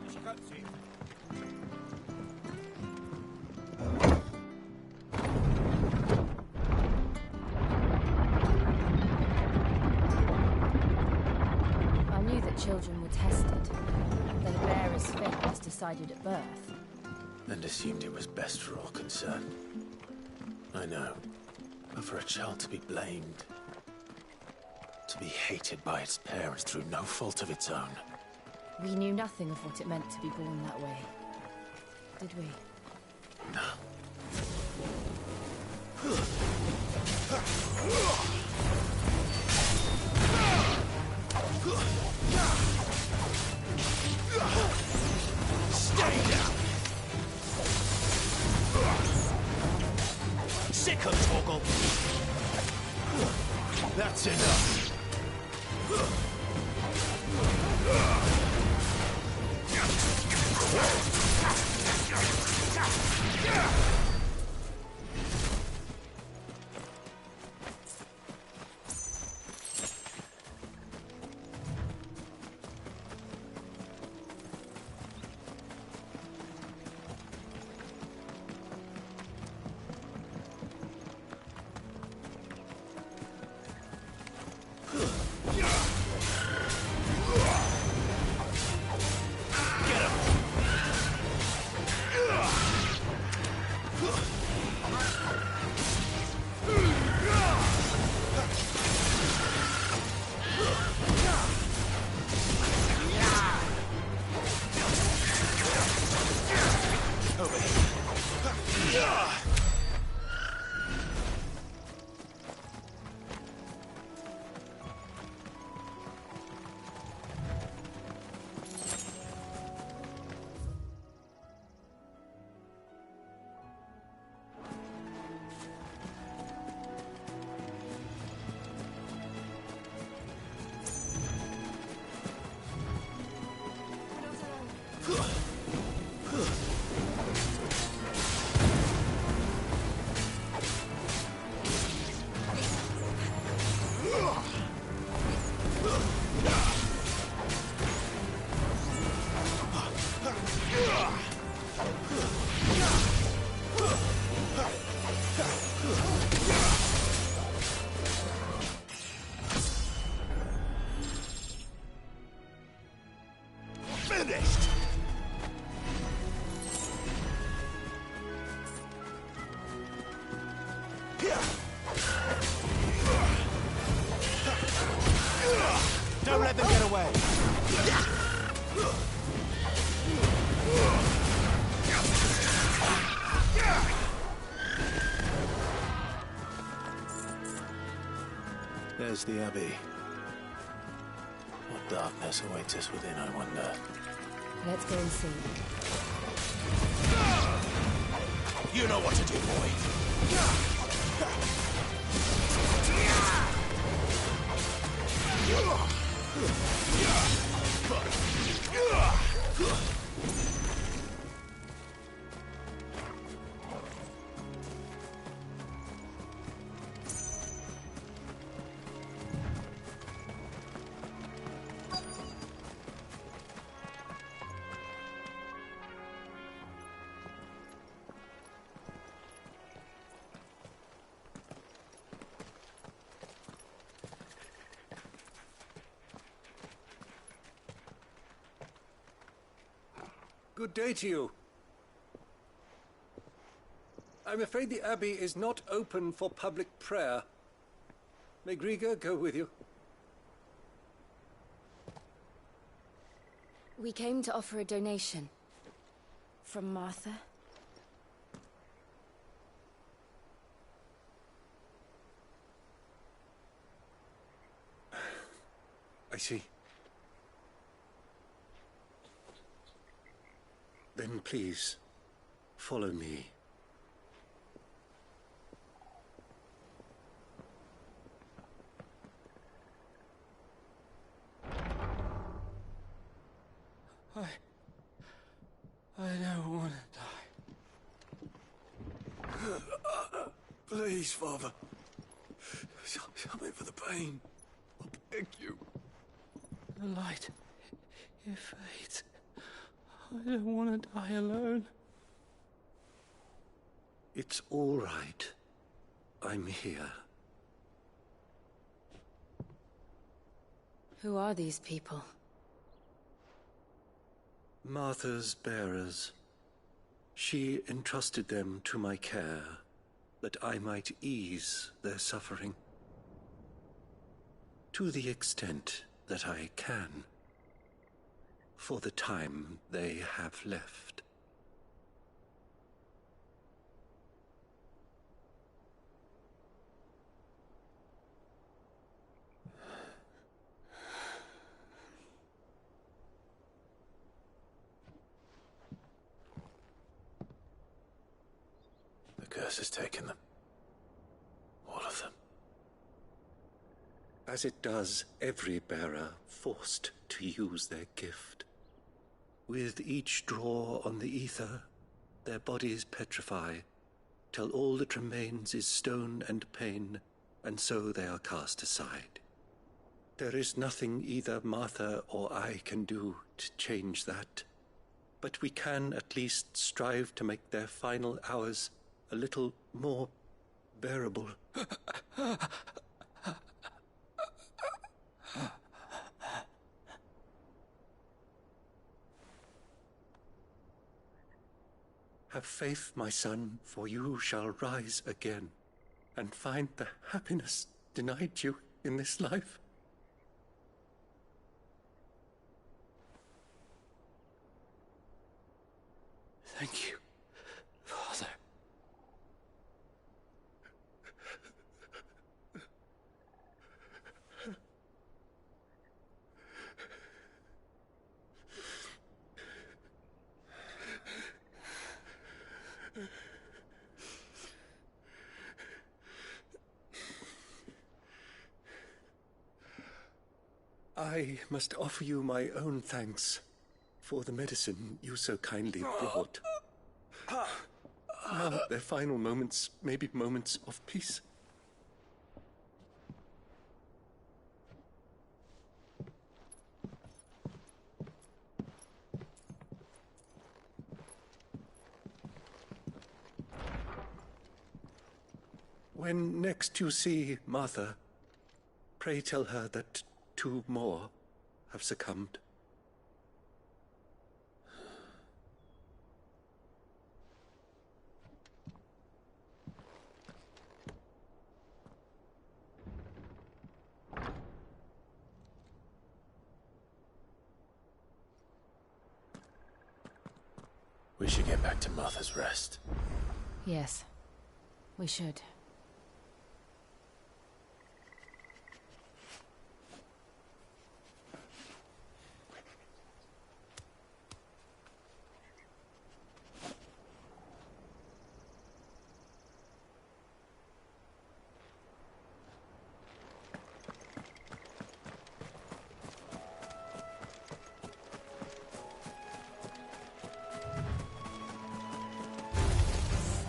Fresh cuts here. I knew that children were tested, that a bearer's fate was decided at birth. And assumed it was best for all concerned. I know. But for a child to be blamed... to be hated by its parents through no fault of its own. We knew nothing of what it meant to be born that way. Did we? No. Stay down! Sick of Torgal! That's enough! Finished! Don't let them get away. There's the Abbey. What darkness awaits us within, I wonder. Let's go and see. You know what to do, boy. Good day to you. I'm afraid the Abbey is not open for public prayer. May Griga go with you? We came to offer a donation. From Martha. I see. Then please, follow me. I don't want to die. Please, Father. Help me for the pain. I beg you. The light, it fades. I don't want to die alone. It's all right. I'm here. Who are these people? Martha's bearers. She entrusted them to my care, that I might ease their suffering. To the extent that I can. For the time they have left. The curse has taken them. All of them. As it does every bearer forced to use their gift. With each draw on the ether, their bodies petrify, till all that remains is stone and pain, and so they are cast aside. There is nothing either Martha or I can do to change that, but we can at least strive to make their final hours a little more bearable. Have faith, my son, for you shall rise again, and find the happiness denied you in this life. Thank you, Father. I must offer you my own thanks for the medicine you so kindly brought. Now their final moments may be moments of peace. When next you see Martha, pray tell her that 2 more have succumbed. We should get back to Martha's Rest. Yes, we should.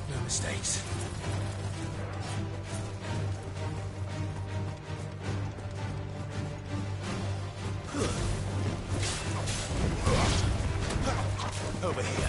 No mistakes. Over here.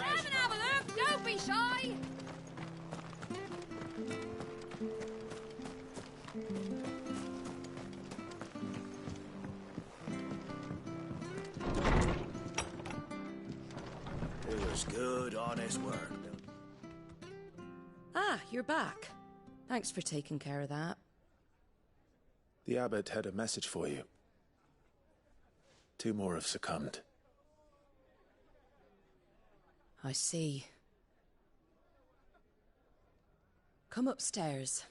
Come and have a look! Don't be shy! It was good, honest work. Ah, you're back. Thanks for taking care of that. The abbot had a message for you. 2 more have succumbed. I see. Come upstairs.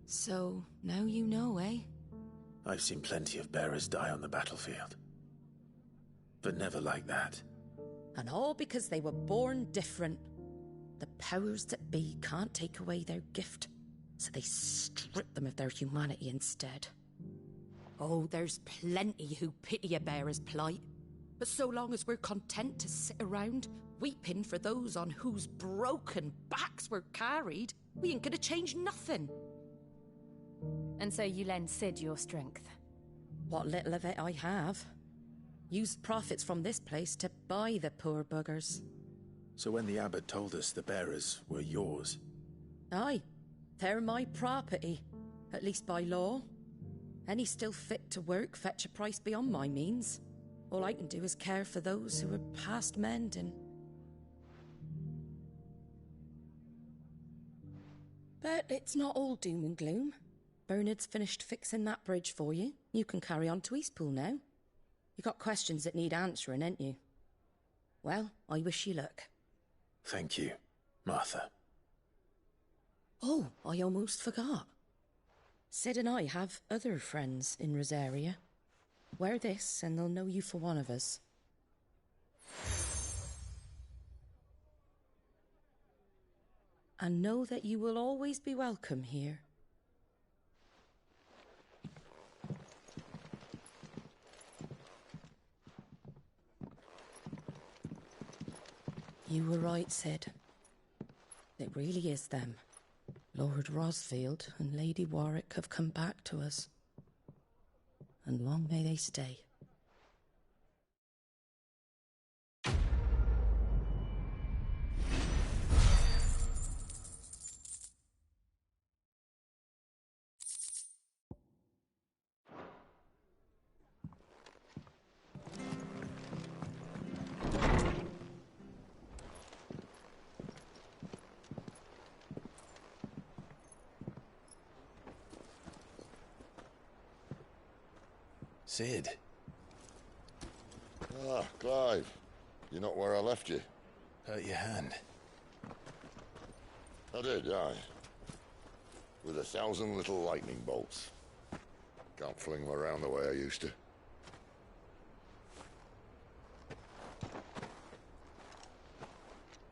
So, now you know, eh? I've seen plenty of bearers die on the battlefield. But never like that. And all because they were born different. The powers that be can't take away their gift, so they strip them of their humanity instead. Oh, there's plenty who pity a bearer's plight. But so long as we're content to sit around, weeping for those on whose broken backs we're carried, we ain't gonna change nothing. And so you lend Sid your strength? What little of it I have. Used profits from this place to buy the poor buggers. So when the abbot told us the bearers were yours... Aye, they're my property, at least by law. Any still fit to work fetch a price beyond my means. All I can do is care for those who are past mending. But it's not all doom and gloom. Bernard's finished fixing that bridge for you. You can carry on to Eastpool now. You got questions that need answering, ain't you? Well, I wish you luck. Thank you, Martha. Oh, I almost forgot. Sid and I have other friends in Rosaria. Wear this and they'll know you for one of us. And know that you will always be welcome here. You were right, Sid. It really is them. Lord Rosfield and Lady Warwick have come back to us. And long may they stay. Sid. Ah, Clive. You're not where I left you. Hurt your hand. I did, aye. With 1,000 little lightning bolts. Can't fling them around the way I used to.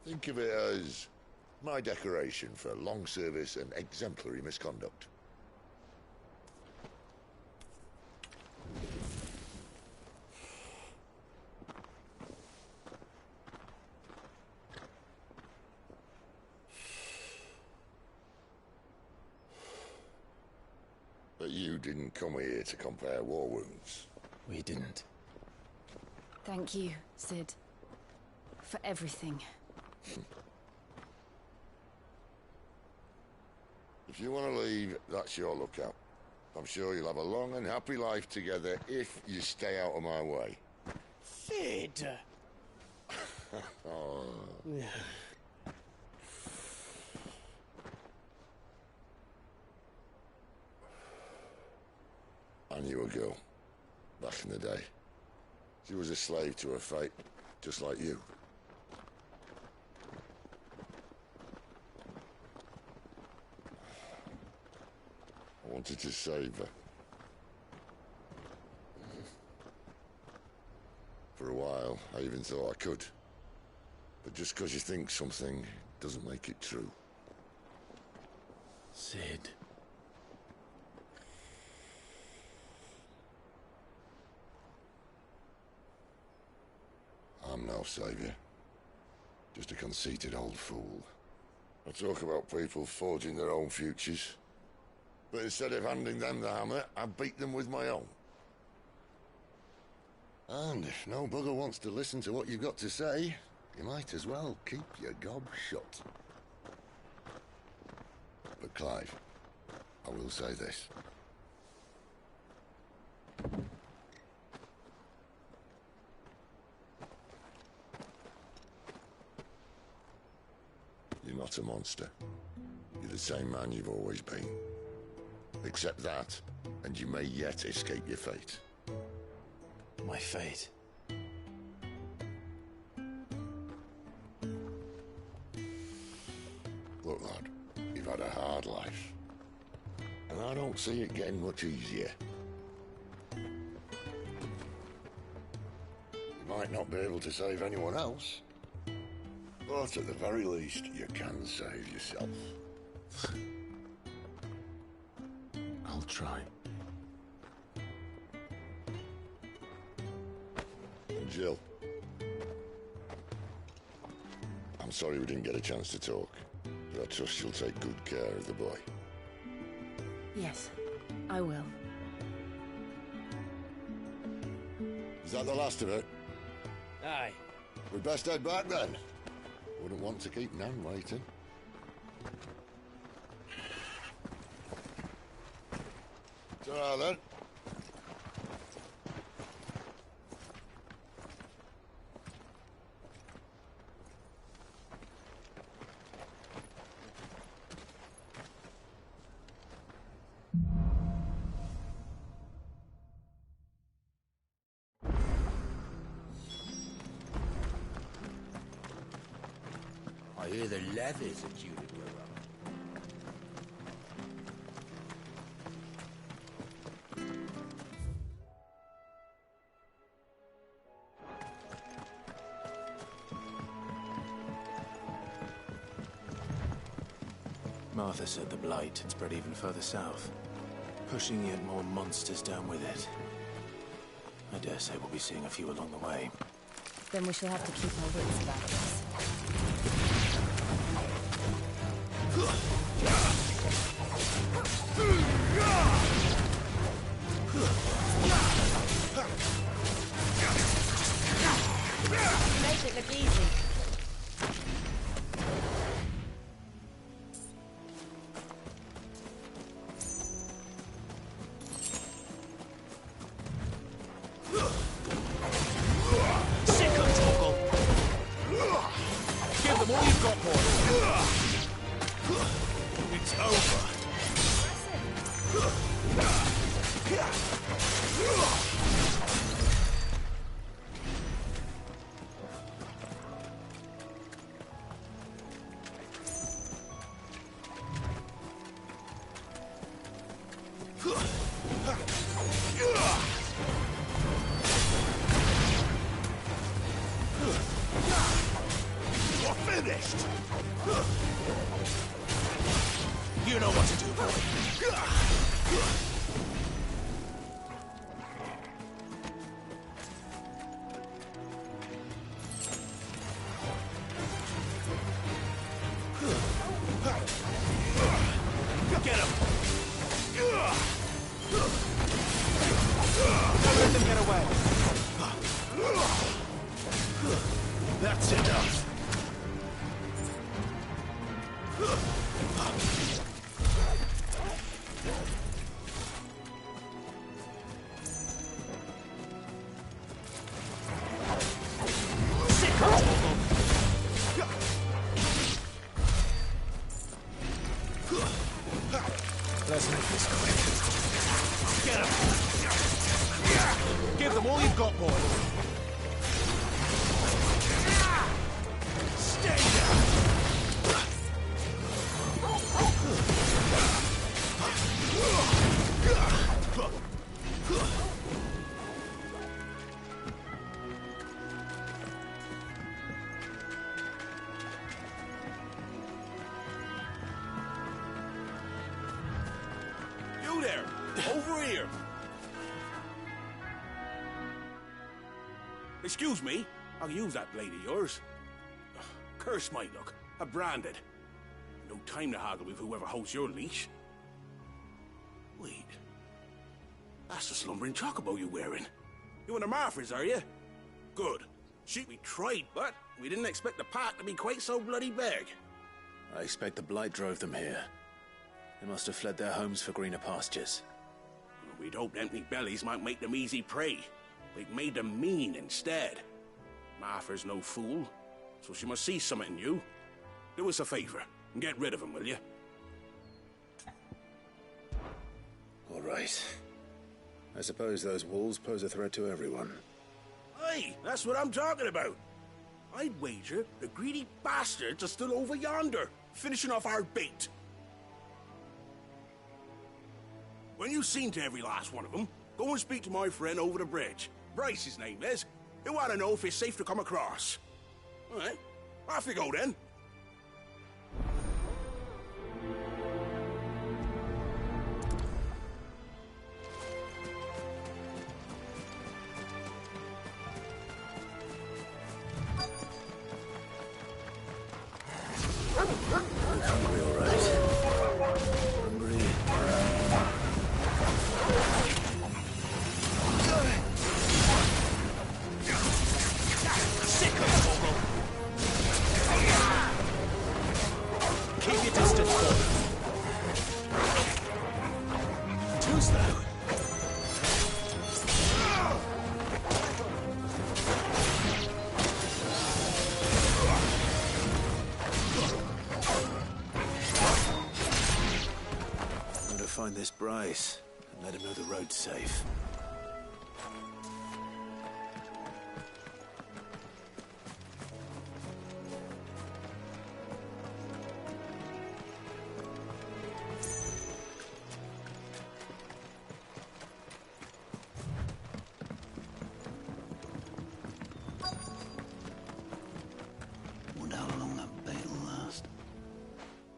Think of it as my decoration for long service and exemplary misconduct. But you didn't come here to compare war wounds. We didn't. Thank you, Sid. For everything. If you want to leave, that's your lookout. I'm sure you'll have a long and happy life together if you stay out of my way. Sid! Oh. I knew a girl, back in the day. She was a slave to her fate, just like you. I wanted to save her. For a while, I even thought I could. But just because you think something doesn't make it true. Sid. I'm no savior. Just a conceited old fool. I talk about people forging their own futures. But instead of handing them the hammer, I beat them with my own. And if no bugger wants to listen to what you've got to say, you might as well keep your gob shut. But Clive, I will say this. You're not a monster. You're the same man you've always been. Accept that, and you may yet escape your fate. My fate? Look, lad, you've had a hard life. And I don't see it getting much easier. You might not be able to save anyone else, but at the very least, you can save yourself. I'll try. And Jill, I'm sorry we didn't get a chance to talk, but I trust you'll take good care of the boy. Yes, I will. Is that the last of it? Aye. We'd best head back then. Wouldn't want to keep Nan waiting. Ta-ra then. hear the leathers are due to grow up. Martha said the blight had spread even further south, pushing yet more monsters down with it. I dare say we'll be seeing a few along the way. Then we shall have to keep our wits about us. You made it look easy. You know what to do, boy. Get him! Don't let them get away. That's enough. Let's make this quick. Get him! Give them all you've got, boy. Stay down! You there! Over here! Excuse me, I'll use that blade of yours. Ugh, curse my luck. I'm branded. No time to haggle with whoever holds your leash. Wait. That's the slumbering chocobo you're wearing. You and the Marfers, are you? Good. Shit, we tried, but we didn't expect the pack to be quite so bloody big. I expect the blight drove them here. They must have fled their homes for greener pastures. We'd hoped empty bellies might make them easy prey. We've made them mean instead. Martha's no fool, so she must see something in you. Do us a favor and get rid of them, will you? All right. I suppose those wolves pose a threat to everyone. Hey, that's what I'm talking about. I'd wager the greedy bastards are still over yonder, finishing off our bait. When you've seen to every last one of them, go and speak to my friend over the bridge. Bryce, his name is. He'll want to know if it's safe to come across. All right, off you go then. Hungry, all right. Hungry. Sick of Vogel. Keep your distance, boy. Too slow. Find this Bryce and let him know the road's safe.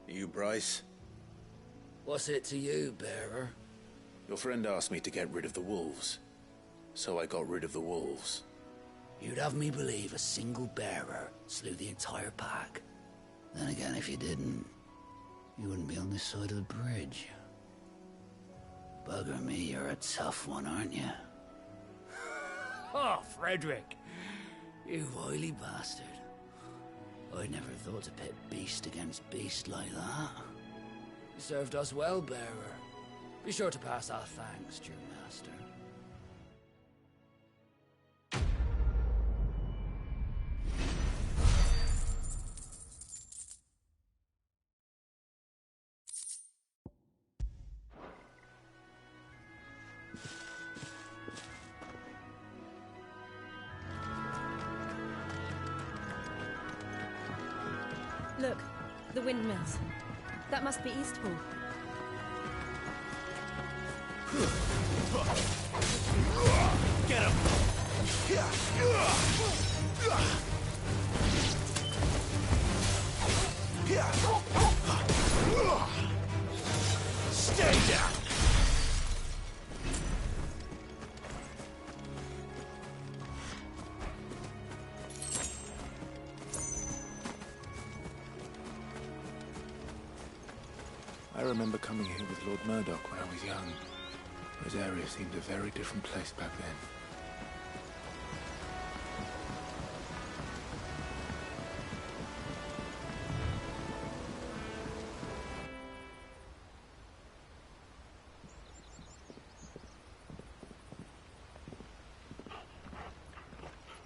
You, Bryce? What's it to you, bearer? Your friend asked me to get rid of the wolves. So I got rid of the wolves. You'd have me believe a single bearer slew the entire pack. Then again, if you didn't, you wouldn't be on this side of the bridge. Bugger me, you're a tough one, aren't you? Oh, Frederick! You wily bastard. I never thought to pit beast against beast like that. You served us well, bearer. Be sure to pass our thanks to your master. Look, the windmills. That must be Eastpool. Get him! Stay down! I remember coming here with Lord Murdoch when I was young. This area seemed a very different place back then.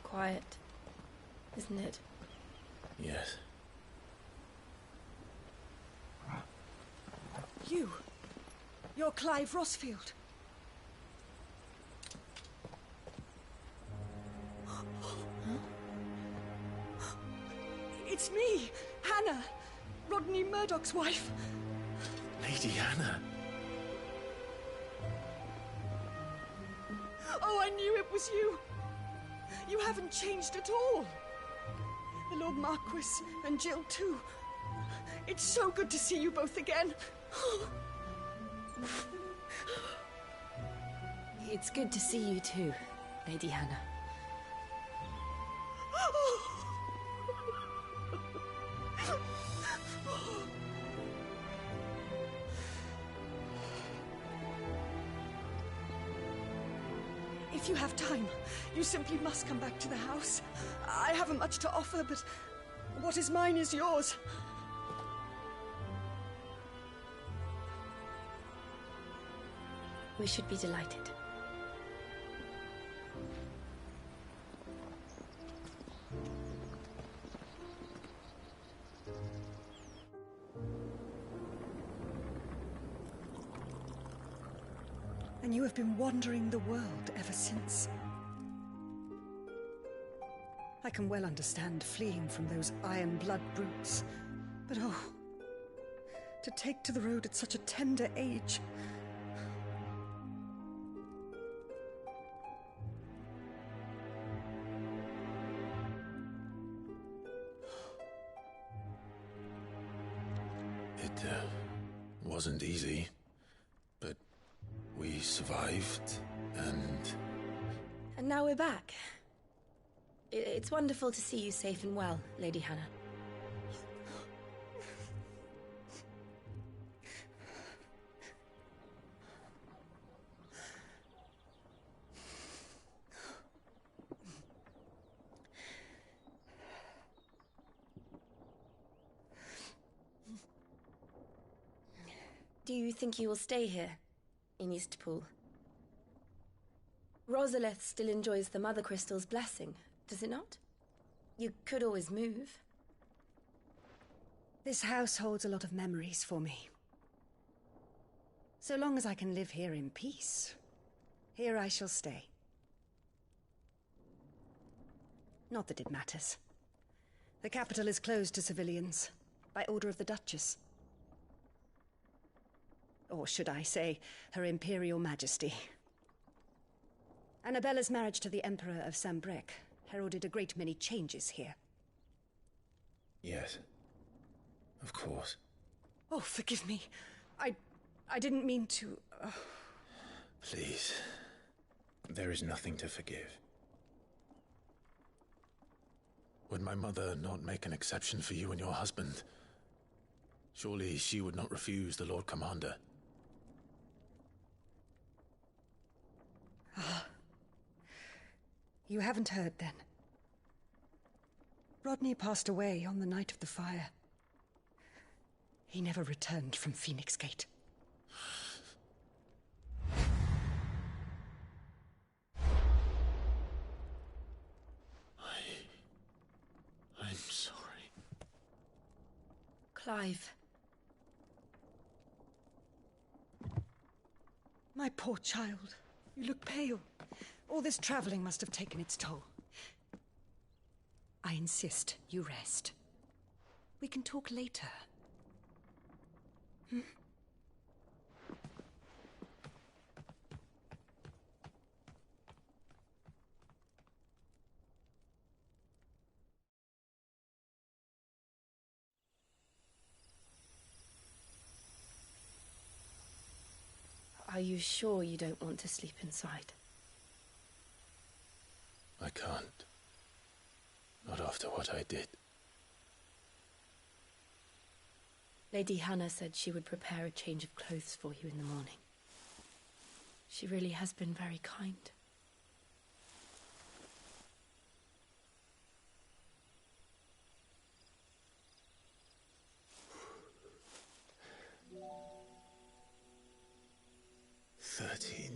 Quiet, isn't it? Yes. You're Clive Rossfield. It's me, Hannah, Rodney Murdoch's wife. Lady Hannah. Oh, I knew it was you. You haven't changed at all. The Lord Marquis and Jill too. It's so good to see you both again. It's good to see you too, Lady Hannah. If you have time, you simply must come back to the house. I haven't much to offer, but what is mine is yours. We should be delighted. And you have been wandering the world ever since. I can well understand fleeing from those iron blood brutes, but oh, to take to the road at such a tender age. It wasn't easy, but we survived, and... And now we're back. It's wonderful to see you safe and well, Lady Hannah. Do you think you will stay here, in Eastpool? Rosalith still enjoys the Mother Crystal's blessing, does it not? You could always move. This house holds a lot of memories for me. So long as I can live here in peace, here I shall stay. Not that it matters. The capital is closed to civilians, by order of the Duchess. Or should I say, Her Imperial Majesty. Annabella's marriage to the Emperor of Sambrec heralded a great many changes here. Yes. Of course. Oh, forgive me. I didn't mean to... Please. There is nothing to forgive. Would my mother not make an exception for you and your husband? Surely she would not refuse the Lord Commander. Ah. You haven't heard, then. Rodney passed away on the night of the fire. He never returned from Phoenix Gate. I'm sorry. Clive. My poor child. You look pale. All this traveling must have taken its toll. I insist you rest. We can talk later. Hmm? Are you sure you don't want to sleep inside? I can't. Not after what I did. Lady Hannah said she would prepare a change of clothes for you in the morning. She really has been very kind.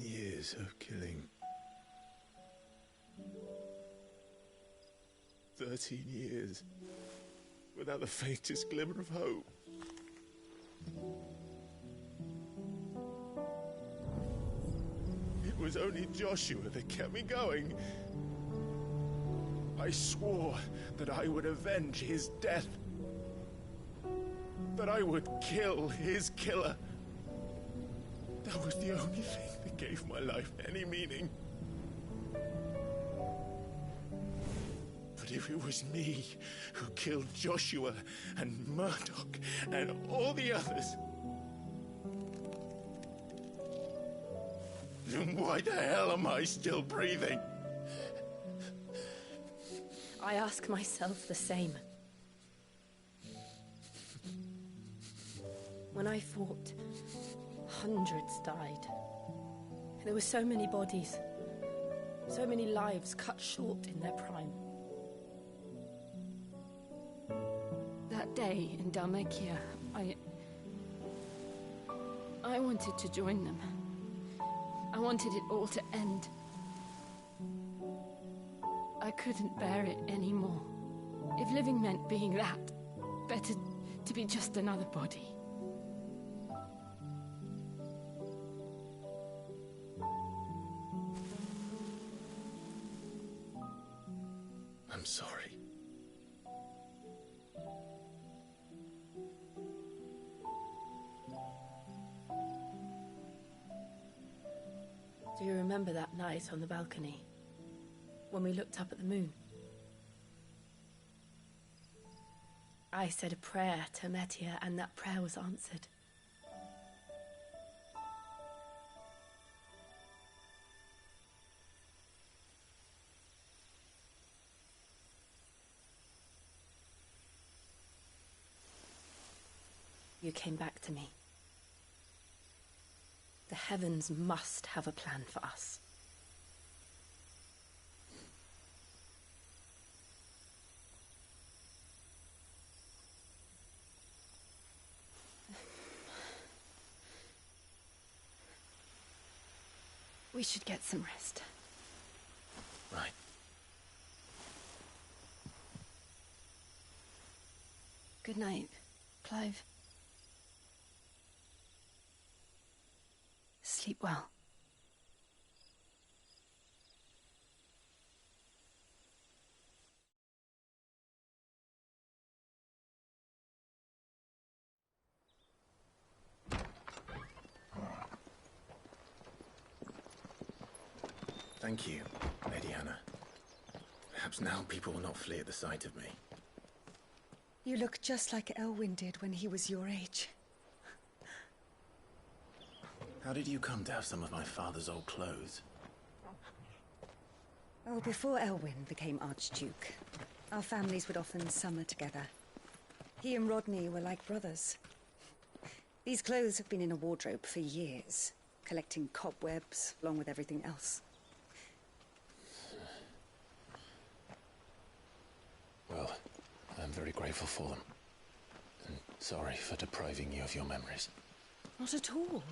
Years of killing. 13 years without the faintest glimmer of hope. It was only Joshua that kept me going. I swore that I would avenge his death. That I would kill his killer. That was the only thing that gave my life any meaning. But if it was me who killed Joshua and Murdoch and all the others, then why the hell am I still breathing? I ask myself the same. When I fought, hundreds died. There were so many bodies, so many lives cut short in their prime. That day in Dalmekia, I wanted to join them. I wanted it all to end. I couldn't bear it anymore. If living meant being that, better to be just another body. I'm sorry. Do you remember that night on the balcony, when we looked up at the moon? I said a prayer to Metia, and that prayer was answered. You came back to me. The heavens must have a plan for us. We should get some rest. Right. Good night, Clive. Sleep well. Thank you, Lady Hannah. Perhaps now people will not flee at the sight of me. You look just like Elwyn did when he was your age. How did you come to have some of my father's old clothes? Oh, before Elwyn became Archduke, our families would often summer together. He and Rodney were like brothers. These clothes have been in a wardrobe for years, collecting cobwebs along with everything else. Well, I'm very grateful for them. And sorry for depriving you of your memories. Not at all.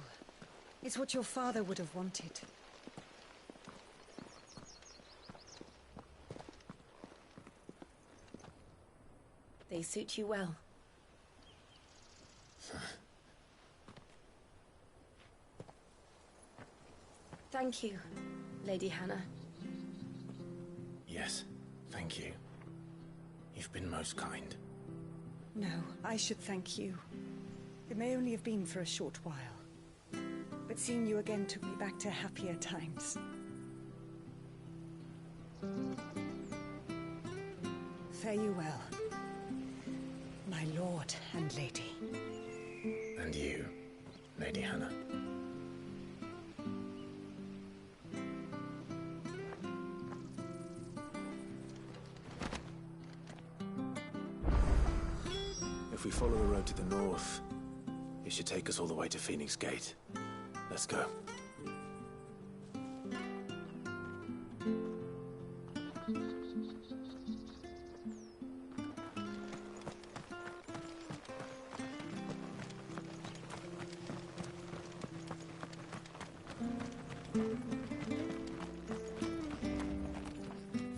It's what your father would have wanted. They suit you well. Thank you, Lady Hannah. Yes, thank you. You've been most kind. No, I should thank you. It may only have been for a short while, but seeing you again took me back to happier times. Fare you well, my lord and lady. And you, Lady Hannah. If we follow the road to the north, it should take us all the way to Phoenix Gate. Let's go.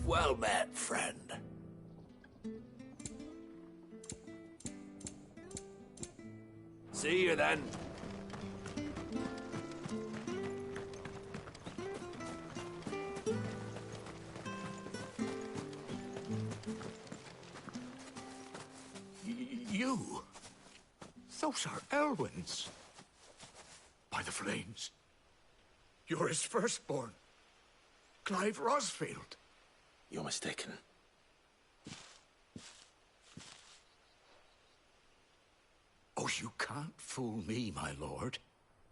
Well met, friend. See you then. You? Those are Elwyn's. By the flames. You're his firstborn. Clive Rosfield. You're mistaken. Oh, you can't fool me, my lord.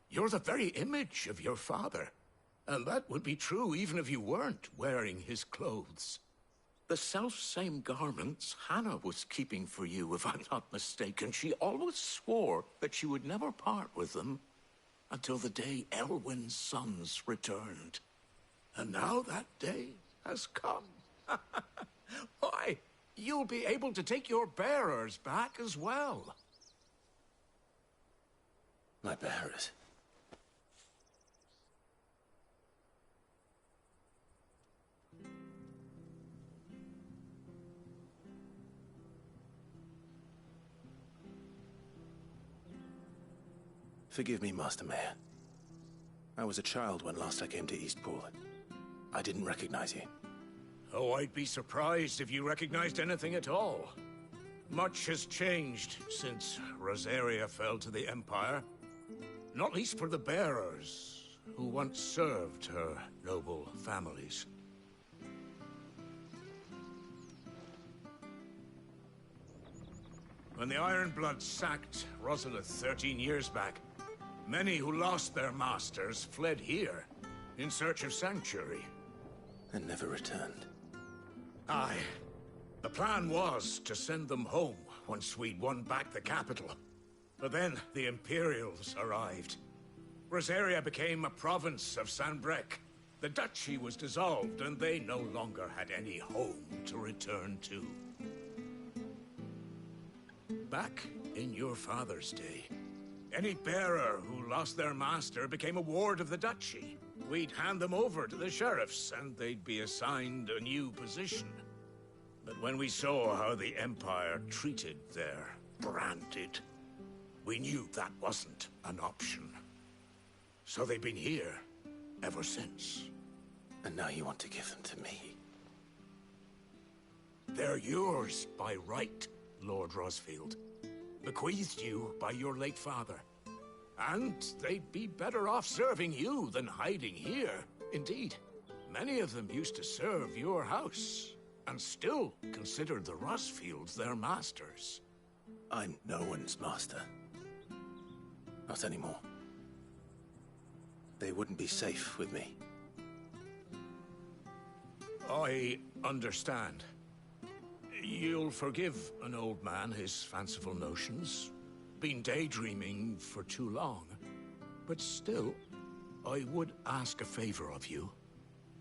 You're the very image of your father. And that would be true even if you weren't wearing his clothes. The self-same garments Hannah was keeping for you, if I'm not mistaken. She always swore that she would never part with them until the day Elwyn's sons returned. And now that day has come. Why, you'll be able to take your bearers back as well. My bearers? Forgive me, Master Mayor. I was a child when last I came to Eastpool. I didn't recognize you. Oh, I'd be surprised if you recognized anything at all. Much has changed since Rosaria fell to the Empire. Not least for the bearers, who once served her noble families. When the Ironbloods sacked Rosalith 13 years back, many who lost their masters fled here in search of sanctuary. And never returned. Aye. The plan was to send them home once we'd won back the capital. But then the Imperials arrived. Rosaria became a province of Sanbreque. The duchy was dissolved, and they no longer had any home to return to. Back in your father's day, any bearer who lost their master became a ward of the duchy. We'd hand them over to the sheriffs, and they'd be assigned a new position. But when we saw how the Empire treated their branded, we knew that wasn't an option. So they've been here ever since. And now you want to give them to me? They're yours by right, Lord Rosfield. Bequeathed you by your late father. And they'd be better off serving you than hiding here. Indeed, many of them used to serve your house, and still consider the Rosfields their masters. I'm no one's master. Not anymore. They wouldn't be safe with me. I understand. You'll forgive an old man his fanciful notions. Been daydreaming for too long. But still, I would ask a favor of you.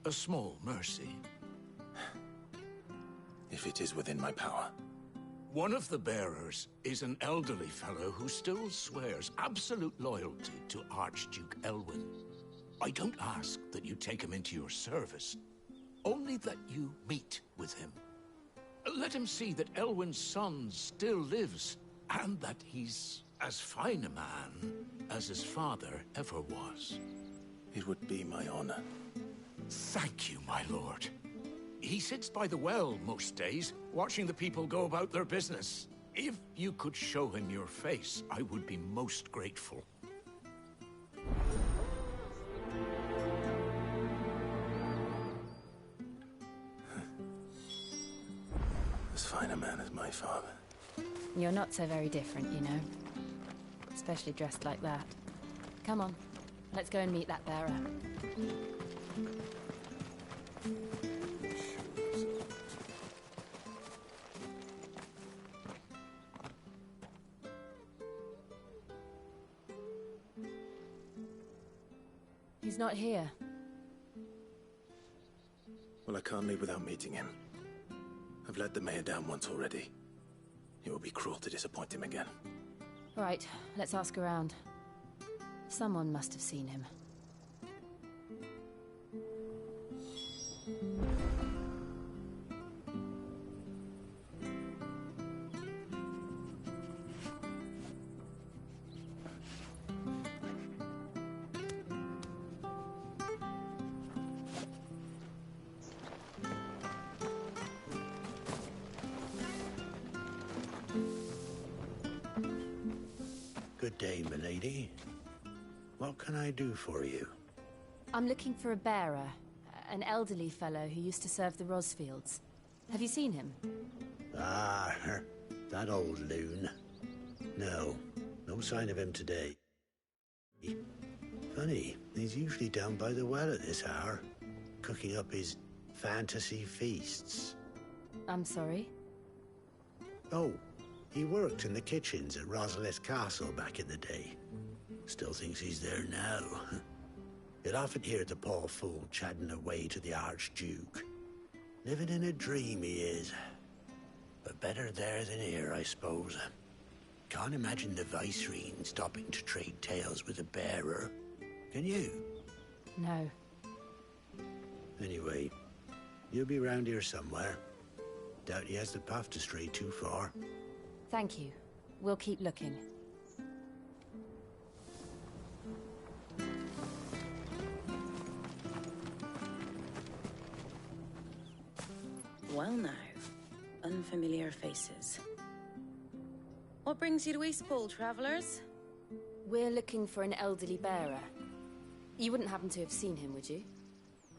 A small mercy. If it is within my power. One of the bearers is an elderly fellow who still swears absolute loyalty to Archduke Elwyn. I don't ask that you take him into your service, only that you meet with him. Let him see that Elwyn's son still lives, and that he's as fine a man as his father ever was. It would be my honor. Thank you, my lord. He sits by the well most days, watching the people go about their business. If you could show him your face, I would be most grateful. As fine a man as my father. You're not so very different, you know. Especially dressed like that. Come on, let's go and meet that bearer. He's not here. Well, I can't leave without meeting him. I've let the mayor down once already. It would be cruel to disappoint him again. Right, let's ask around. Someone must have seen him. Good day, milady. What can I do for you? I'm looking for a bearer, an elderly fellow who used to serve the Rosfields. Have you seen him? Ah, that old loon. No sign of him today. Funny, he's usually down by the well at this hour, cooking up his fantasy feasts. I'm sorry? Oh, he worked in the kitchens at Rosalith Castle back in the day. Still thinks he's there now. You'd often hear the poor fool chatting away to the Archduke. Living in a dream he is. But better there than here, I suppose. Can't imagine the Vicereine stopping to trade tales with a bearer. Can you? No. Anyway, you'll be round here somewhere. Doubt he has the path to stray too far. Thank you. We'll keep looking. Well now, unfamiliar faces. What brings you to Eastpool, travellers? We're looking for an elderly bearer. You wouldn't happen to have seen him, would you?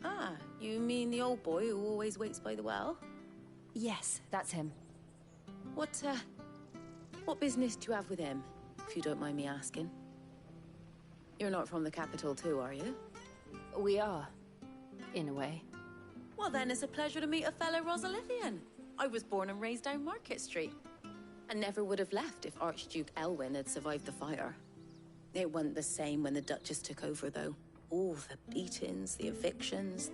Ah, you mean the old boy who always waits by the well? Yes, that's him. What business do you have with him, if you don't mind me asking? You're not from the capital too, are you? We are, in a way. Well then, it's a pleasure to meet a fellow Rosalithian. I was born and raised down Market Street. And never would have left if Archduke Elwyn had survived the fire. It wasn't the same when the Duchess took over, though. All the beatings, the evictions,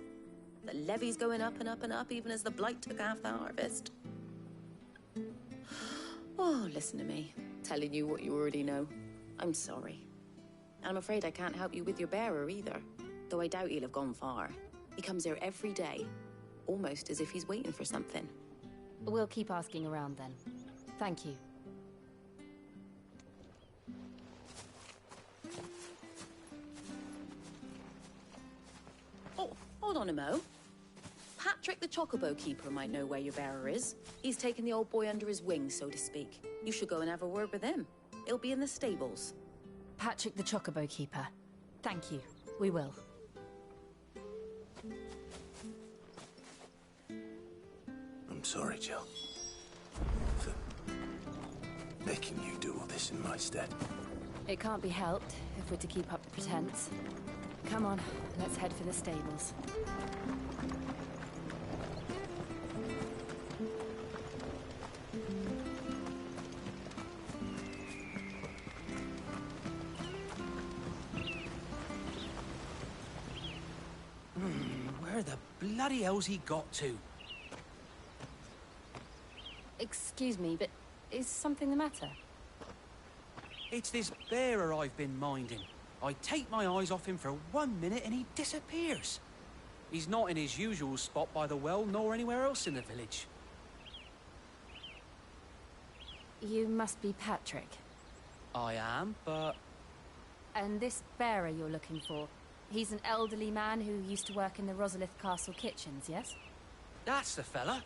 the levies going up and up and up, even as the blight took half the harvest. Oh, listen to me, telling you what you already know. I'm sorry. And I'm afraid I can't help you with your bearer either, though I doubt he'll have gone far. He comes here every day, almost as if he's waiting for something. We'll keep asking around then. Thank you. Oh, hold on a mo. Patrick the Chocobo Keeper might know where your bearer is. He's taken the old boy under his wing, so to speak. You should go and have a word with him. He'll be in the stables. Patrick the Chocobo Keeper. Thank you. We will. I'm sorry, Jill. For making you do all this in my stead. It can't be helped if we're to keep up the pretense. Come on, let's head for the stables. Where the bloody hell's he got to? Excuse me, but is something the matter? It's this bearer I've been minding. I take my eyes off him for 1 minute and he disappears. He's not in his usual spot by the well, nor anywhere else in the village. You must be Patrick. I am, but... And this bearer you're looking for, he's an elderly man who used to work in the Rosalith Castle kitchens, yes? That's the fella.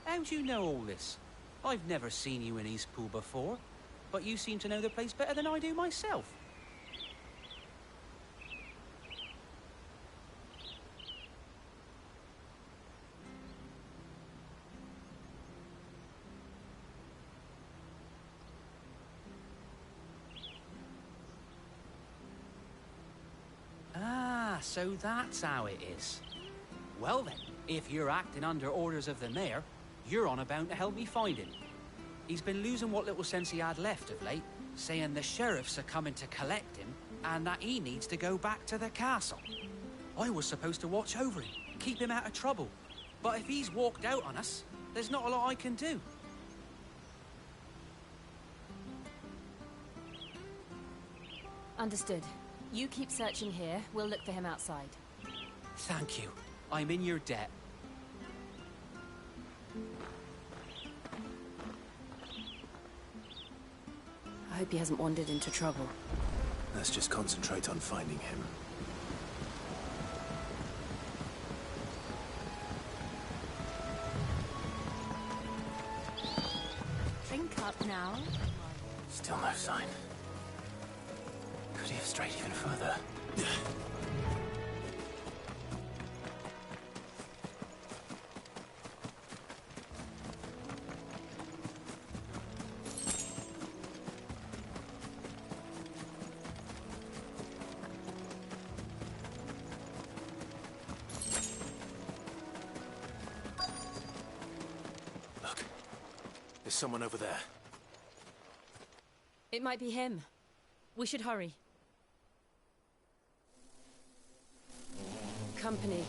How do you know all this? I've never seen you in Eastpool before, but you seem to know the place better than I do myself. Ah, so that's how it is. Well then, if you're acting under orders of the mayor, you're on about to help me find him. He's been losing what little sense he had left of late, saying the sheriffs are coming to collect him and that he needs to go back to the castle. I was supposed to watch over him, keep him out of trouble. But if he's walked out on us, there's not a lot I can do. Understood. You keep searching here, we'll look for him outside. Thank you. I'm in your debt. I hope he hasn't wandered into trouble. Let's just concentrate on finding him. Drink up now. Still no sign. Could he have strayed even further? Look, there's someone over there. It might be him. We should hurry. Company.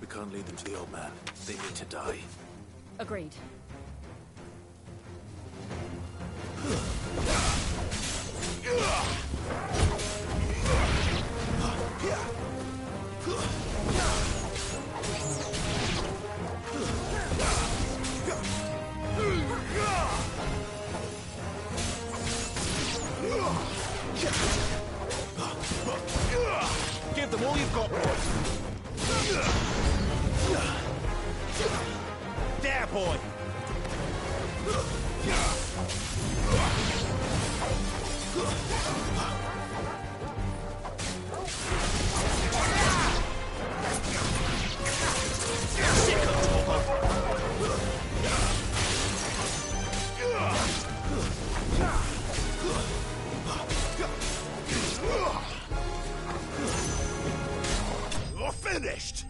We can't lead them to the old man. They need to die. Agreed. Give them all you've got, boys. There, boy. You're finished!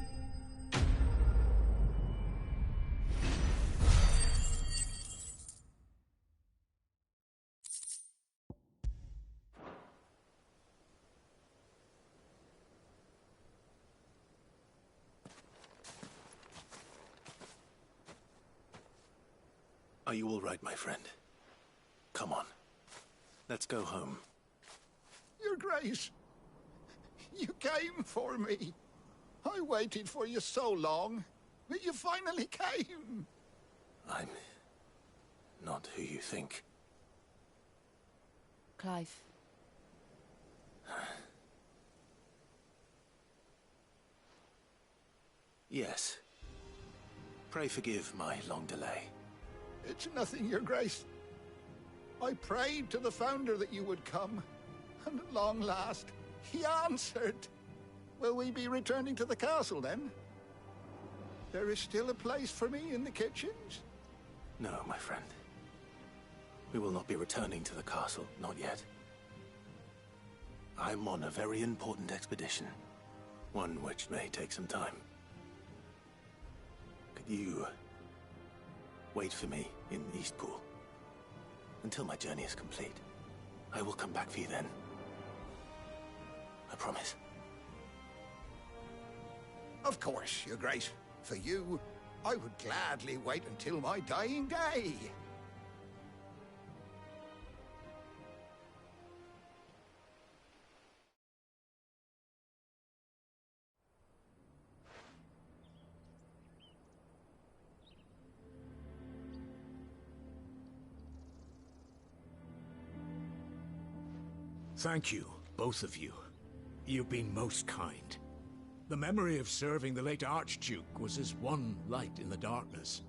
Are you all right, my friend? Come on. Let's go home. Your Grace, you came for me. I waited for you so long, but you finally came. I'm not who you think. Clive. Yes. Pray forgive my long delay. It's nothing, Your Grace. I prayed to the Founder that you would come, and at long last, he answered. Will we be returning to the castle, then? There is still a place for me in the kitchens? No, my friend. We will not be returning to the castle, not yet. I'm on a very important expedition. One which may take some time. Could you wait for me in Eastpool until my journey is complete? I will come back for you then. I promise. Of course, Your Grace. For you, I would gladly wait until my dying day. Thank you, both of you. You've been most kind. The memory of serving the late Archduke was as one light in the darkness,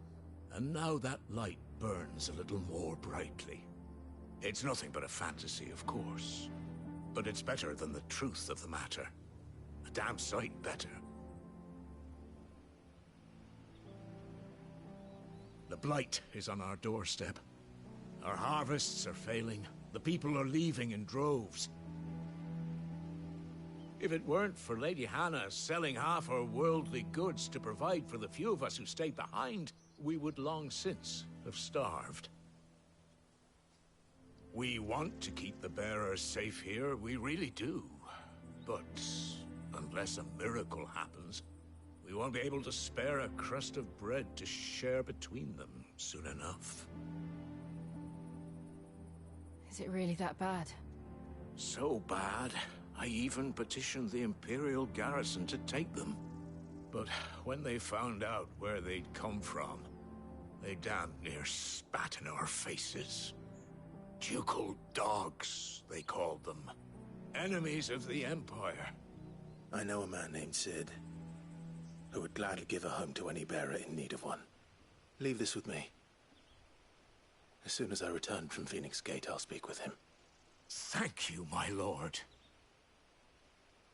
and now that light burns a little more brightly. It's nothing but a fantasy, of course, but it's better than the truth of the matter. A damn sight better. The blight is on our doorstep. Our harvests are failing. The people are leaving in droves. If it weren't for Lady Hannah selling half her worldly goods to provide for the few of us who stayed behind, we would long since have starved. We want to keep the bearers safe here, we really do. But unless a miracle happens, we won't be able to spare a crust of bread to share between them soon enough. Is it really that bad? So bad, I even petitioned the Imperial garrison to take them. But when they found out where they'd come from, they damn near spat in our faces. Ducal dogs, they called them. Enemies of the Empire. I know a man named Sid, who would gladly give a home to any bearer in need of one. Leave this with me. As soon as I return from Phoenix Gate, I'll speak with him. Thank you, my lord.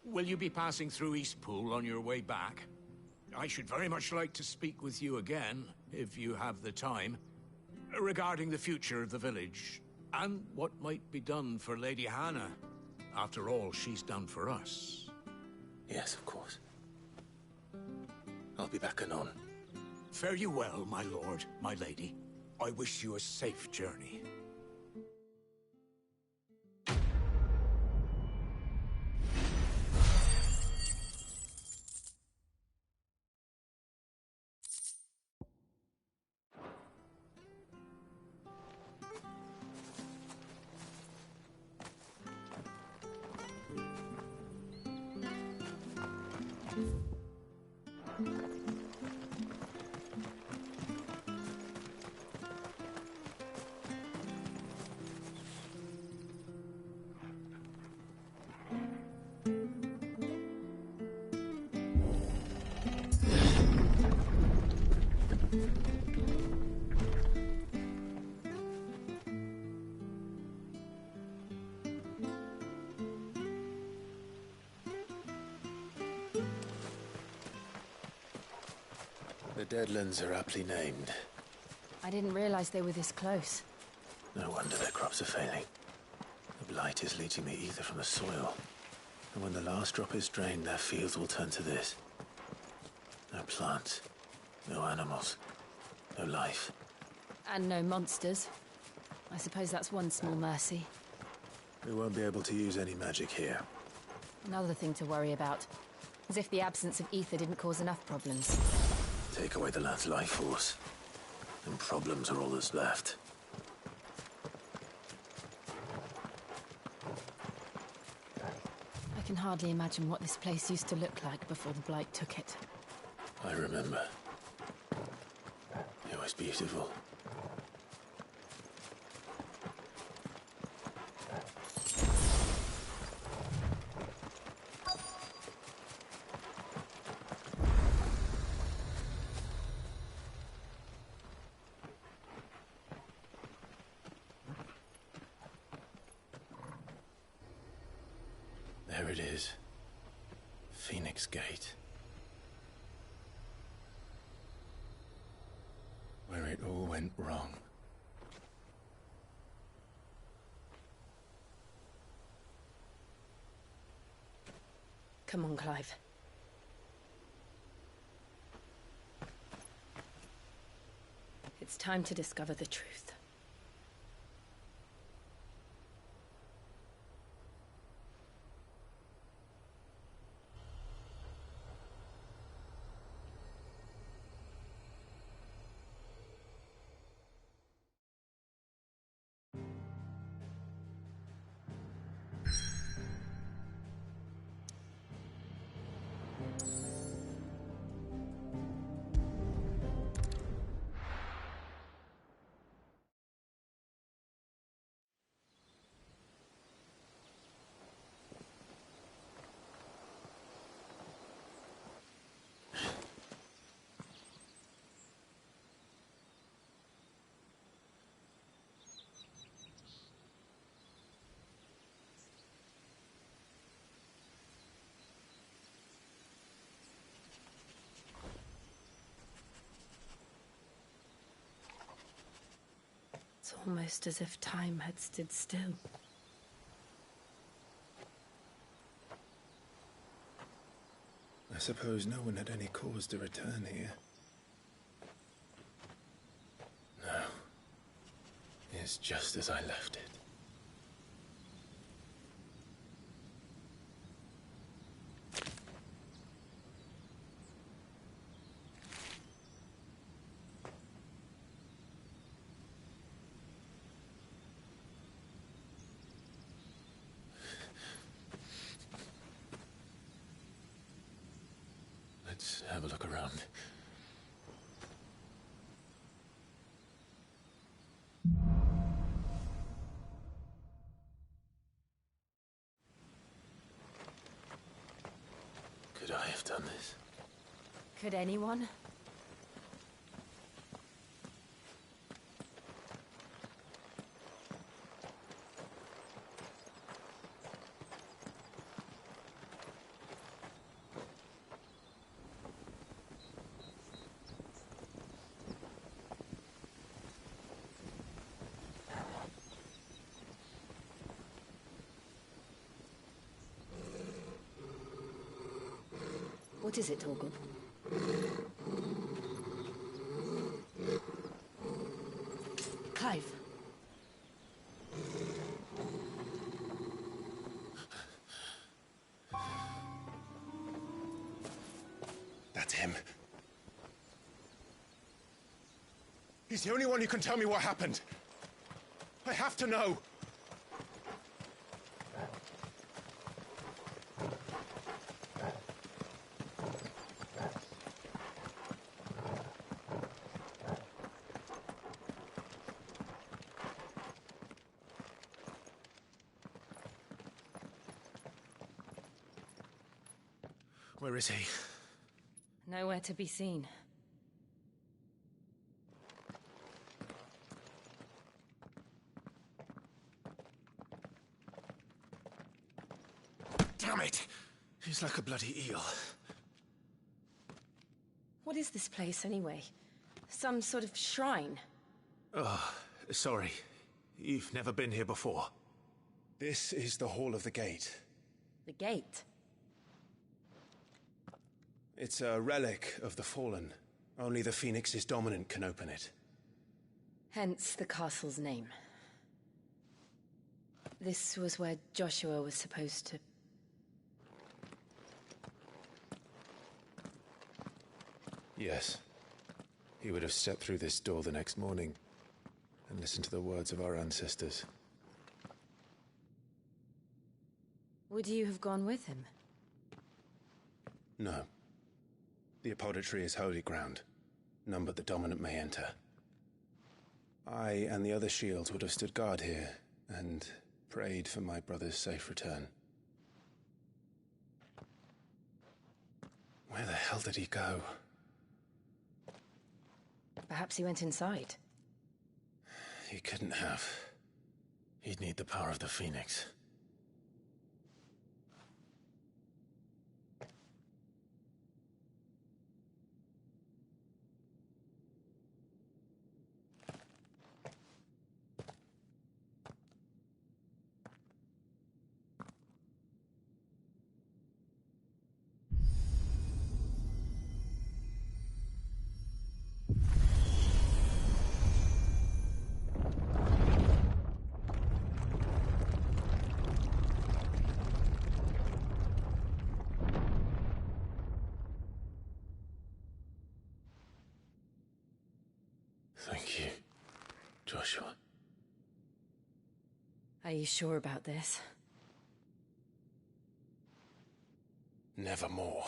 Will you be passing through Eastpool on your way back? I should very much like to speak with you again, if you have the time, regarding the future of the village, and what might be done for Lady Hannah, after all she's done for us. Yes, of course. I'll be back anon. Fare you well, my lord, my lady. I wish you a safe journey. The Deadlands are aptly named. I didn't realize they were this close. No wonder their crops are failing. The blight is leaching the ether from the soil. And when the last drop is drained, their fields will turn to this. No plants, no animals, no life. And no monsters. I suppose that's one small mercy. We won't be able to use any magic here. Another thing to worry about. As if the absence of ether didn't cause enough problems. Take away the lad's life force, and problems are all that's left. I can hardly imagine what this place used to look like before the blight took it. I remember. It was beautiful. There it is. Phoenix Gate. Where it all went wrong. Come on, Clive. It's time to discover the truth. It's almost as if time had stood still. I suppose no one had any cause to return here. No. It's just as I left it. Let's have a look around. Could I have done this? Could anyone? What is it, Torgal? Clive. That's him. He's the only one who can tell me what happened. I have to know. Where is he? Nowhere to be seen. Damn it! He's like a bloody eel. What is this place, anyway? Some sort of shrine? Oh, sorry. You've never been here before. This is the Hall of the Gate. The gate? It's a relic of the Fallen. Only the Phoenix's dominant can open it. Hence the castle's name. This was where Joshua was supposed to... Yes. He would have stepped through this door the next morning and listened to the words of our ancestors. Would you have gone with him? No. The apodatory is holy ground. None but the dominant may enter. I and the other shields would have stood guard here and prayed for my brother's safe return. Where the hell did he go? Perhaps he went inside. He couldn't have. He'd need the power of the Phoenix. Joshua. Are you sure about this? Nevermore.